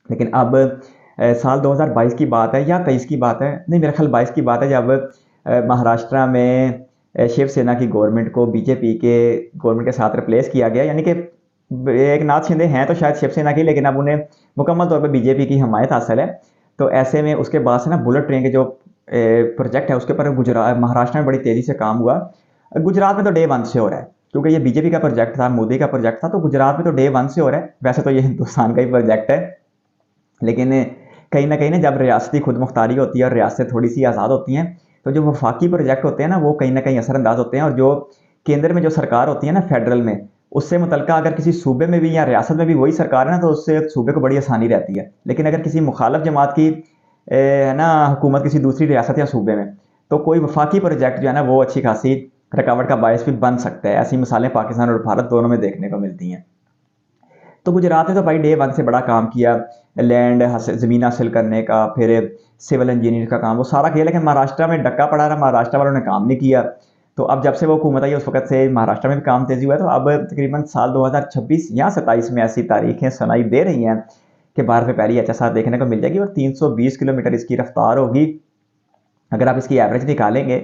A: लेकिन अब साल 2022 की बात है या 23 की बात है, नहीं मेरा ख्याल 22 की बात है, जब महाराष्ट्र में शिवसेना की गवर्नमेंट को बीजेपी के गवर्नमेंट के साथ रिप्लेस किया गया। यानी कि एक नाथ शिंदे हैं तो शायद शिवसेना की, लेकिन अब उन्हें मुकम्मल तौर पर बीजेपी की हमायत हासिल है। तो ऐसे में उसके बाद से ना बुलेट ट्रेन के जो प्रोजेक्ट है उसके ऊपर महाराष्ट्र में बड़ी तेज़ी से काम हुआ। गुजरात में तो डे 1 से हो रहा है, क्योंकि ये बीजेपी का प्रोजेक्ट था, मोदी का प्रोजेक्ट था, तो गुजरात में तो डे 1 से हो रहा है। वैसे तो ये हिंदुस्तान का ही प्रोजेक्ट है, लेकिन कहीं ना जब रियासती खुद मुख्तारी होती है और रियासतें थोड़ी सी आज़ाद होती हैं तो जो वफाकी प्रोजेक्ट होते हैं ना वो कहीं ना कहीं असरअंदाज होते हैं। और जो केंद्र में जो सरकार होती है ना फेडरल में, उससे मुतल्लिका अगर किसी सूबे में भी या रियासत में भी वही सरकार है ना तो उससे सूबे को बड़ी आसानी रहती है। लेकिन अगर किसी मुखालफ जमात की है ना हुकूमत किसी दूसरी रियासत या सूबे में, तो कोई वफाकी प्रोजेक्ट जो है ना वो अच्छी खासी रुकावट का बायस भी बन सकता है। ऐसी मिसालें पाकिस्तान और भारत दोनों में देखने को मिलती हैं। तो गुजरात ने तो भाई डे 1 से बड़ा काम किया, लैंड ज़मीन हासिल करने का, फिर सिविल इंजीनियर का काम, वो सारा किया। लेकिन महाराष्ट्र में डक्का पड़ा रहा, महाराष्ट्र वालों ने काम नहीं किया। तो अब जब से वो हुकूमत आई उस वक्त से महाराष्ट्र में भी काम तेज़ी हुआ है। तो अब तकरीबन साल 2026 या 27 में ऐसी तारीखें सुनाई दे रही हैं कि भारत में पहली HSR देखने को मिल जाएगी और 320 किलोमीटर इसकी रफ्तार होगी। अगर आप इसकी एवरेज निकालेंगे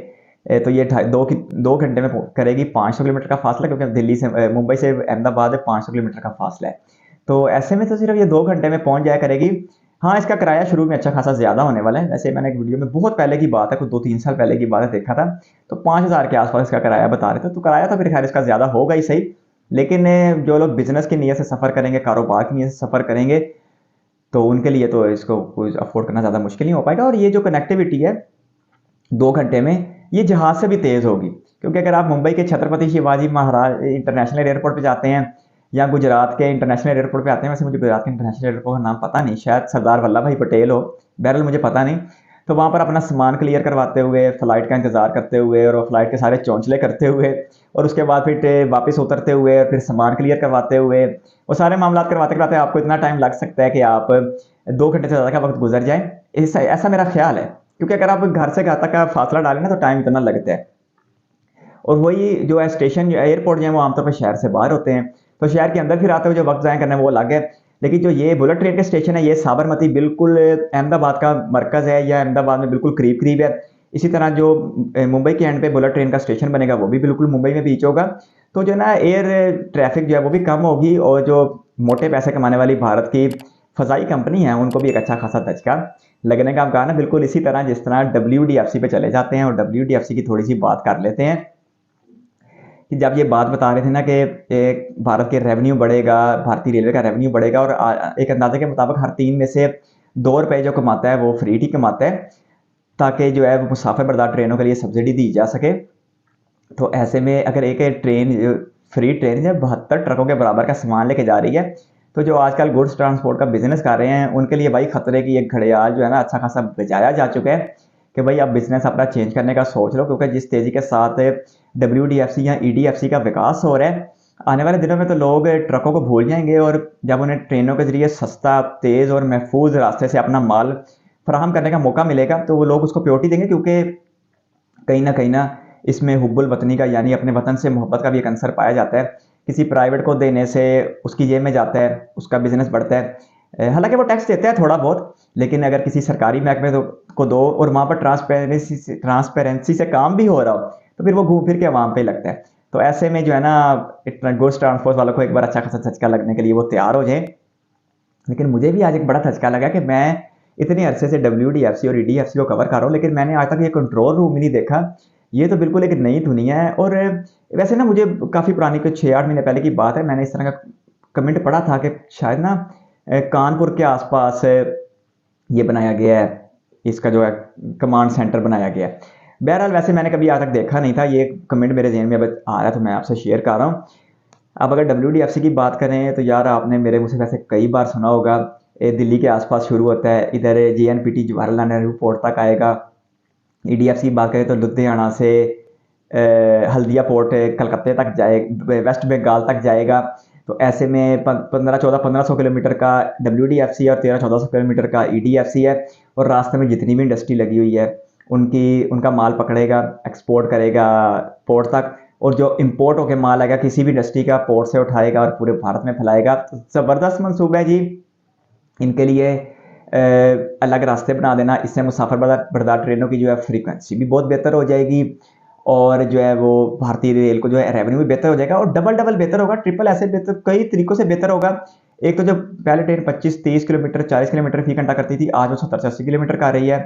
A: तो ये 2 घंटे में करेगी 500 किलोमीटर का फासला, क्योंकि दिल्ली से मुंबई से अहमदाबाद 500 किलोमीटर का फासला है। तो ऐसे में तो सिर्फ ये 2 घंटे में पहुंच जाया करेगी। हाँ, इसका किराया शुरू में अच्छा खासा ज़्यादा होने वाला है। वैसे मैंने एक वीडियो में बहुत पहले की बात है, कुछ 2-3 साल पहले की बात है, देखा था तो 5000 के आसपास इसका किराया बता रहे थे। तो किराया तो फिर खैर इसका ज़्यादा होगा ही सही, लेकिन जो लोग बिजनेस की नीयत से सफ़र करेंगे, कारोबार की नीयत से सफ़र करेंगे, तो उनके लिए तो इसको कोई अफोर्ड करना ज़्यादा मुश्किल नहीं हो पाएगा। और ये जो कनेक्टिविटी है 2 घंटे में, ये जहाज़ से भी तेज़ होगी, क्योंकि अगर आप मुंबई के छत्रपति शिवाजी महाराज इंटरनेशनल एयरपोर्ट पे जाते हैं या गुजरात के इंटरनेशनल एयरपोर्ट पे आते हैं, वैसे मुझे गुजरात के इंटरनेशनल एयरपोर्ट का नाम पता नहीं, शायद सरदार वल्लभ भाई पटेल हो, बहरहाल मुझे पता नहीं। तो वहाँ पर अपना सामान क्लियर करवाते हुए, फ़्लाइट का इंतज़ार करते हुए और फ़्लाइट के सारे चौंचले करते हुए और उसके बाद फिर वापस उतरते हुए और फिर सामान क्लियर करवाते हुए और सारे मामला करवाते करवाते आपको इतना टाइम लग सकता है कि आप 2 घंटे से ज़्यादा का वक्त गुजर जाए। ऐसा मेरा ख्याल है, क्योंकि अगर आप घर से घर तक का फासला डालें ना तो टाइम इतना लगता है। और वही जो है स्टेशन, जो एयरपोर्ट जो है वो आमतौर पर शहर से बाहर होते हैं, तो शहर के अंदर फिर आते हुए जो वक्त ज़ाया करना है वो अलग है। लेकिन जो ये बुलेट ट्रेन के स्टेशन है, ये साबरमती बिल्कुल अहमदाबाद का मरकज़ है या अहमदाबाद में बिल्कुल करीब करीब है। इसी तरह जो मुंबई के एंड पे बुलेट ट्रेन का स्टेशन बनेगा वो भी बिल्कुल मुंबई में बीच होगा। तो जो ना एयर ट्रैफिक जो है वो भी कम होगी और जो मोटे पैसे कमाने वाली भारत की फ़ज़ाई कंपनी है उनको भी एक अच्छा खासा धचका लगने का अमकान है। बिल्कुल इसी तरह जिस तरह WDFC पे चले जाते हैं, और WDFC की थोड़ी सी बात कर लेते हैं कि जब ये बात बता रहे थे ना कि भारत के रेवेन्यू बढ़ेगा, भारतीय रेलवे का रेवेन्यू बढ़ेगा, और एक अंदाजे के मुताबिक हर 3 में से 2 रुपये जो कमाता है वो फ्री ही कमाता है, ताकि जो है वो मुसाफिर बरदार ट्रेनों के लिए सब्सिडी दी जा सके। तो ऐसे में अगर एक ट्रेन, फ्री ट्रेन जब 72 ट्रकों के बराबर का सामान लेके जा रही है, तो जो आजकल गुड्स ट्रांसपोर्ट का बिजनेस कर रहे हैं उनके लिए भाई खतरे की एक घड़ियाल जो है ना अच्छा खासा बजाया जा चुका है कि भाई अब बिजनेस अपना चेंज करने का सोच लो, क्योंकि जिस तेज़ी के साथ WDFC या EDFC का विकास हो रहा है, आने वाले दिनों में तो लोग ट्रकों को भूल जाएंगे, और जब उन्हें ट्रेनों के जरिए सस्ता, तेज़ और महफूज रास्ते से अपना माल फराहम करने का मौका मिलेगा तो वो लोग उसको प्रायोरिटी देंगे, क्योंकि कहीं ना इसमें हुब्बुल वतनी का यानी अपने वतन से मोहब्बत का भी एक अंसर पाया जाता है। किसी प्राइवेट को देने से उसकी जेब में जाता है, उसका बिजनेस बढ़ता है। हालांकि वो टैक्स देता है थोड़ा बहुत, लेकिन अगर किसी सरकारी महकमे को दो और वहाँ पर ट्रांसपेरेंसी से काम भी हो रहा हो तो फिर वो घूम फिर के आवाम पे लगता है। तो ऐसे में जो है ना गुड्स ट्रांसपोर्ट वालों को एक बार अच्छा खासा झटका लगने के लिए वो तैयार हो जाए। लेकिन मुझे भी आज एक बड़ा झटका लगा कि मैं इतने अरसे से WDFC और EDFC को कवर कर रहा हूँ, लेकिन मैंने आज तक ये कंट्रोल रूम ही नहीं देखा। ये तो बिल्कुल एक नई दुनिया है। और वैसे ना मुझे काफ़ी पुरानी, कुछ 6-8 महीने पहले की बात है, मैंने इस तरह का कमेंट पढ़ा था कि शायद ना कानपुर के आसपास ये बनाया गया है, इसका जो है कमांड सेंटर बनाया गया है। बहरहाल वैसे मैंने कभी आज तक देखा नहीं था, ये कमेंट मेरे जहन में अब आ रहा है तो मैं आपसे शेयर कर रहा हूँ। अब अगर WDFC की बात करें तो यार आपने मेरे मुँह से वैसे कई बार सुना होगा, दिल्ली के आसपास शुरू होता है, इधर JNPT जवाहरलाल नेहरू पोर्ट तक आएगा। EDFC की बात करें तो लुधियाना से हल्दिया पोर्ट कलकत्ते तक जाए, वेस्ट बंगाल तक जाएगा। तो ऐसे में 1500 किलोमीटर का WDFC और 1300-1400 किलोमीटर का EDFC है। और रास्ते में जितनी भी इंडस्ट्री लगी हुई है उनका माल पकड़ेगा, एक्सपोर्ट करेगा पोर्ट तक, और जो इंपोर्ट होकर माल आएगा किसी भी इंडस्ट्री का पोर्ट से उठाएगा और पूरे भारत में फैलाएगा। तो ज़बरदस्त मंसूबा है जी इनके लिए। अलग रास्ते बना देना, इससे मुसाफिर बरदार ट्रेनों की जो है फ्रीक्वेंसी भी बहुत बेहतर हो जाएगी, और जो है वो भारतीय रेल को जो है रेवेन्यू भी बेहतर हो जाएगा, और डबल बेहतर होगा, ट्रिपल ऐसे बेहतर, कई तरीकों से बेहतर होगा। एक तो जब पहले ट्रेन 25-30 किलोमीटर 40 किलोमीटर फी घंटा करती थी, आज वो 70-80 किलोमीटर कर रही है,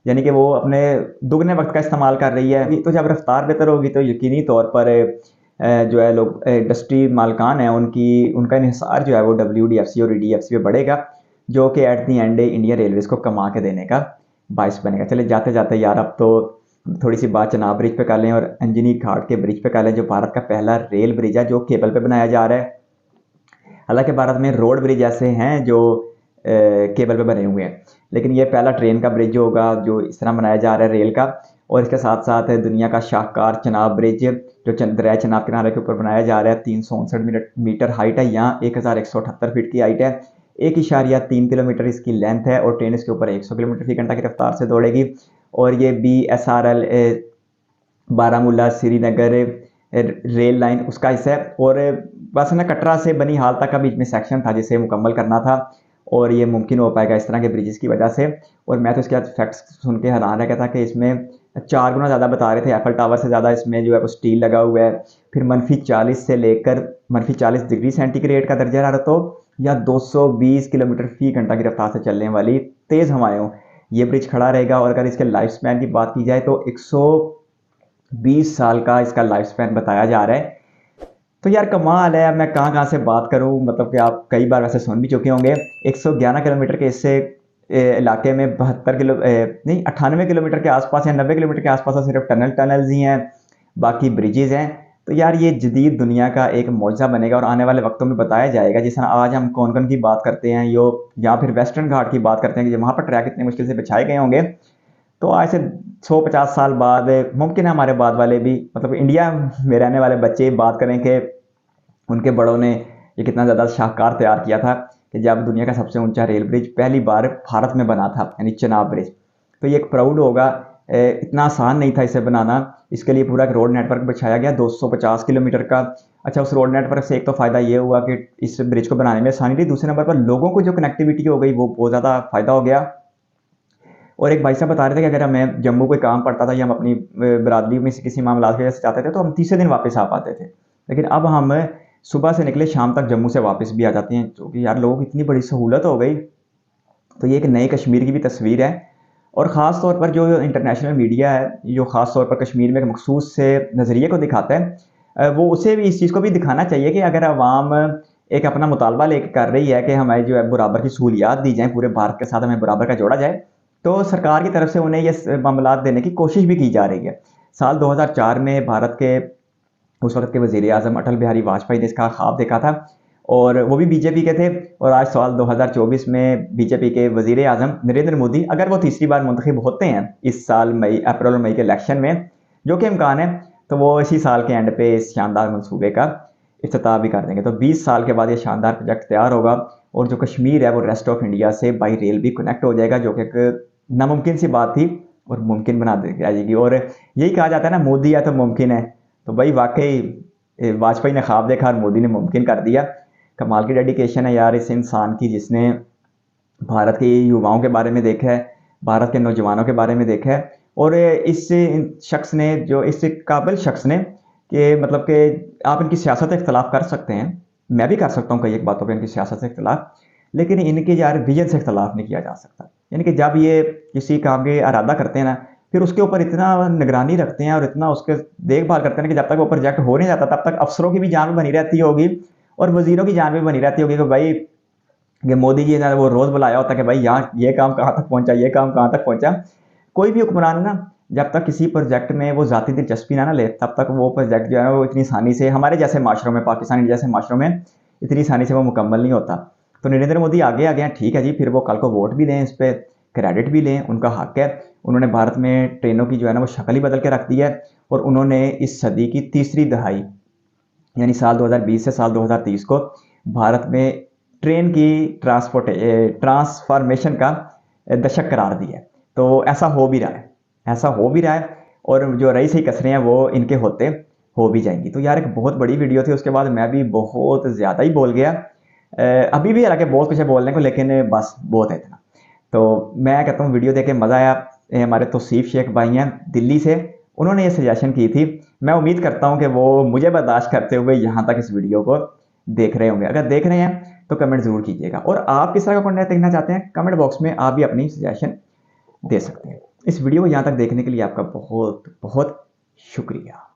A: यानी कि वो अपने दुगने वक्त का इस्तेमाल कर रही है। तो जब रफ्तार बेहतर होगी तो यकीनी तौर पर जो है लोग इंडस्ट्री मालकान है उनका इन्हिसार जो है वो WDFC और EDFC पे बढ़ेगा, जो कि at the and Indian railways को कमा के देने का बायस बनेगा। चले जाते जाते यार अब तो थोड़ी सी बात चनाब ब्रिज पे कर लें और अंजनी घाट के ब्रिज पे कर लें, जो भारत का पहला रेल ब्रिज है जो केबल पे बनाया जा रहा है। हालांकि भारत में रोड ब्रिज ऐसे हैं जो केबल पे बने हुए हैं, लेकिन ये पहला ट्रेन का ब्रिज होगा जो इस तरह बनाया जा रहा है रेल का। और इसके साथ साथ दुनिया का शाहकार चनाब ब्रिज जो दरिया चनाब किनारे के ऊपर बनाया जा रहा है, 359 मीटर हाइट है, यहाँ 1178 फीट की हाइट है, 1.3 किलोमीटर इसकी लेंथ है, और ट्रेन इसके ऊपर 100 किलोमीटर फी घंटा की रफ्तार से दौड़ेगी। और ये BSRL Baramulla Srinagar rail line उसका हिस्सा है। और बस ना कटरा से बनिहाल तक का बीच में सेक्शन था जिसे मुकम्मल करना था, और ये मुमकिन हो पाएगा इस तरह के ब्रिजेस की वजह से। और मैं तो इसके बाद फैक्ट्स सुन के हैरान रह गया था कि इसमें 4 गुना ज़्यादा बता रहे थे, एफल टावर से ज़्यादा इसमें जो है वो स्टील लगा हुआ है। फिर -40 से लेकर -40 डिग्री सेंटीग्रेड का दर्जा हरारत हो या 220 किलोमीटर फी घंटा की रफ्तार से चलने वाली तेज़ हवाएं हों, ये ब्रिज खड़ा रहेगा। और अगर इसके लाइफ स्पैन की बात की जाए तो 120 साल का इसका लाइफ स्पैन बताया जा रहा है। तो यार कमाल है। अब मैं कहाँ से बात करूँ, मतलब कि आप कई बार वैसे सुन भी चुके होंगे। 111 किलोमीटर के इससे इलाके में 98 किलोमीटर के आसपास या 90 किलोमीटर के आसपास सिर्फ टनल्स ही हैं, बाकी ब्रिजेज़ हैं। तो यार ये जदीद दुनिया का एक मौजज़ा बनेगा और आने वाले वक्तों में बताया जाएगा। जिस तरह आज हम कोंकण की बात करते हैं या फिर वेस्टर्न घाट की बात करते हैं कि वहाँ पर ट्रैक इतने मुश्किल से बिछाए गए होंगे, तो आज से 150 साल बाद मुमकिन है हमारे बाद वाले भी, मतलब इंडिया में रहने वाले बच्चे बात करें कि उनके बड़ों ने ये कितना ज़्यादा शाहकार तैयार किया था कि जब दुनिया का सबसे ऊंचा रेल ब्रिज पहली बार भारत में बना था, यानी चेनाब ब्रिज। तो ये एक प्राउड होगा। इतना आसान नहीं था इसे बनाना, इसके लिए पूरा एक रोड नेटवर्क बिछाया गया 250 किलोमीटर का। अच्छा, उस रोड नेटवर्क से एक तो फ़ायदा ये हुआ कि इस ब्रिज को बनाने में आसानी रही, दूसरे नंबर पर लोगों को जो कनेक्टिविटी हो गई वो बहुत ज़्यादा फ़ायदा हो गया। और एक भाई साहब बता रहे थे कि अगर हमें जम्मू कोई काम पड़ता था या हम अपनी बरादरी में से किसी मामला की वजह से चाहते थे तो हम तीसरे दिन वापस आ पाते थे, लेकिन अब हम सुबह से निकले शाम तक जम्मू से वापस भी आ जाते हैं, जो कि यार लोगों की इतनी बड़ी सहूलत हो गई। तो ये एक नए कश्मीर की भी तस्वीर है। और ख़ास तौर पर जो इंटरनेशनल मीडिया है, जो ख़ास तौर पर कश्मीर में एक मखसूस से नज़रिए को दिखाता है, वो उसे भी इस चीज़ को भी दिखाना चाहिए कि अगर अवाम एक अपना मुतालबा लेकर कर रही है कि हमें जो है बराबर की सहूलियात दी जाएँ, पूरे भारत के साथ हमें बराबर का जोड़ा जाए, तो सरकार की तरफ से उन्हें ये मामलात देने की कोशिश भी की जा रही है। साल 2004 में भारत के उस वक्त के वज़ीर आज़म अटल बिहारी वाजपेयी ने इसका ख्वाब देखा था और वो भी बीजेपी के थे। और आज साल 2024 में बीजेपी के वज़ीर आज़म नरेंद्र मोदी अगर वो तीसरी बार मुंतखब होते हैं इस साल अप्रैल और मई के इलेक्शन में, जो कि इम्कान है, तो वो इसी साल के एंड पे इस शानदार मनसूबे का इफ्तिताह भी कर देंगे। तो 20 साल के बाद ये शानदार प्रोजेक्ट तैयार होगा और जो कश्मीर है वो रेस्ट ऑफ इंडिया से बाई रेल भी कनेक्ट हो जाएगा, जो कि एक नामुमकिन सी बात थी और मुमकिन बना दी जाएगी। और यही कहा जाता है ना, मोदी है तो मुमकिन है। तो भाई वाकई वाजपेयी ने ख्वाब देखा और मोदी ने मुमकिन कर दिया। कमाल की डेडिकेशन है यार इस इंसान की, जिसने भारत के युवाओं के बारे में देखा है, भारत के नौजवानों के बारे में देखा है। और इस शख्स ने, जो इस काबिल शख्स ने, कि मतलब कि आप इनकी सियासत से इख्तलाफ कर सकते हैं, मैं भी कर सकता हूँ कई एक बातों पर इनकी सियासत से इख्तलाफ, लेकिन इनके यार विजन से इख्तलाफ नहीं किया जा सकता। यानी कि जब ये किसी काम के इरादा करते हैं ना, फिर उसके ऊपर इतना निगरानी रखते हैं और इतना उसके देखभाल करते हैं कि जब तक वो प्रोजेक्ट हो नहीं जाता तब तक अफसरों की भी जान भी बनी रहती होगी और वजीरों की जान भी बनी रहती होगी कि भाई कि मोदी जी ने वो रोज़ बुलाया होता कि भाई यहाँ ये काम कहाँ तक पहुँचा, ये काम कहाँ तक पहुँचा। कोई भी हुक्मरान ना जब तक किसी प्रोजेक्ट में वो ज़ाती दिलचस्पी ना ले, तब तक वो प्रोजेक्ट जो है वो इतनी आसानी से हमारे जैसे माशरों में, पाकिस्तानी जैसे माशरों में इतनी आसानी से वो मुकम्मल नहीं होता। तो नरेंद्र मोदी आगे आ गए, ठीक है जी, फिर वो कल को वोट भी दें, इस पर क्रेडिट भी लें, उनका हक है। उन्होंने भारत में ट्रेनों की जो है ना वो शक्ल ही बदल के रख दी है और उन्होंने इस सदी की तीसरी दहाई यानी साल 2020 से साल 2030 को भारत में ट्रेन की ट्रांसफॉर्मेशन का दशक करार दिया है। तो ऐसा हो भी रहा है और जो रही सही कसरें हैं वो इनके होते हो भी जाएंगी। तो यार एक बहुत बड़ी वीडियो थी, उसके बाद मैं भी बहुत ज़्यादा ही बोल गया। अभी भी हालांकि बहुत कुछ है बोलने को, लेकिन बस बहुत है इतना। तो मैं कहता हूँ वीडियो देख के मज़ा आया। हमारे तौसीफ शेख भाई हैं दिल्ली से, उन्होंने ये सजेशन की थी। मैं उम्मीद करता हूँ कि वो मुझे बर्दाश्त करते हुए यहाँ तक इस वीडियो को देख रहे होंगे। अगर देख रहे हैं तो कमेंट ज़रूर कीजिएगा और आप किस तरह का कंटेंट देखना चाहते हैं कमेंट बॉक्स में आप भी अपनी सजेशन दे सकते हैं। इस वीडियो को यहाँ तक देखने के लिए आपका बहुत बहुत शुक्रिया।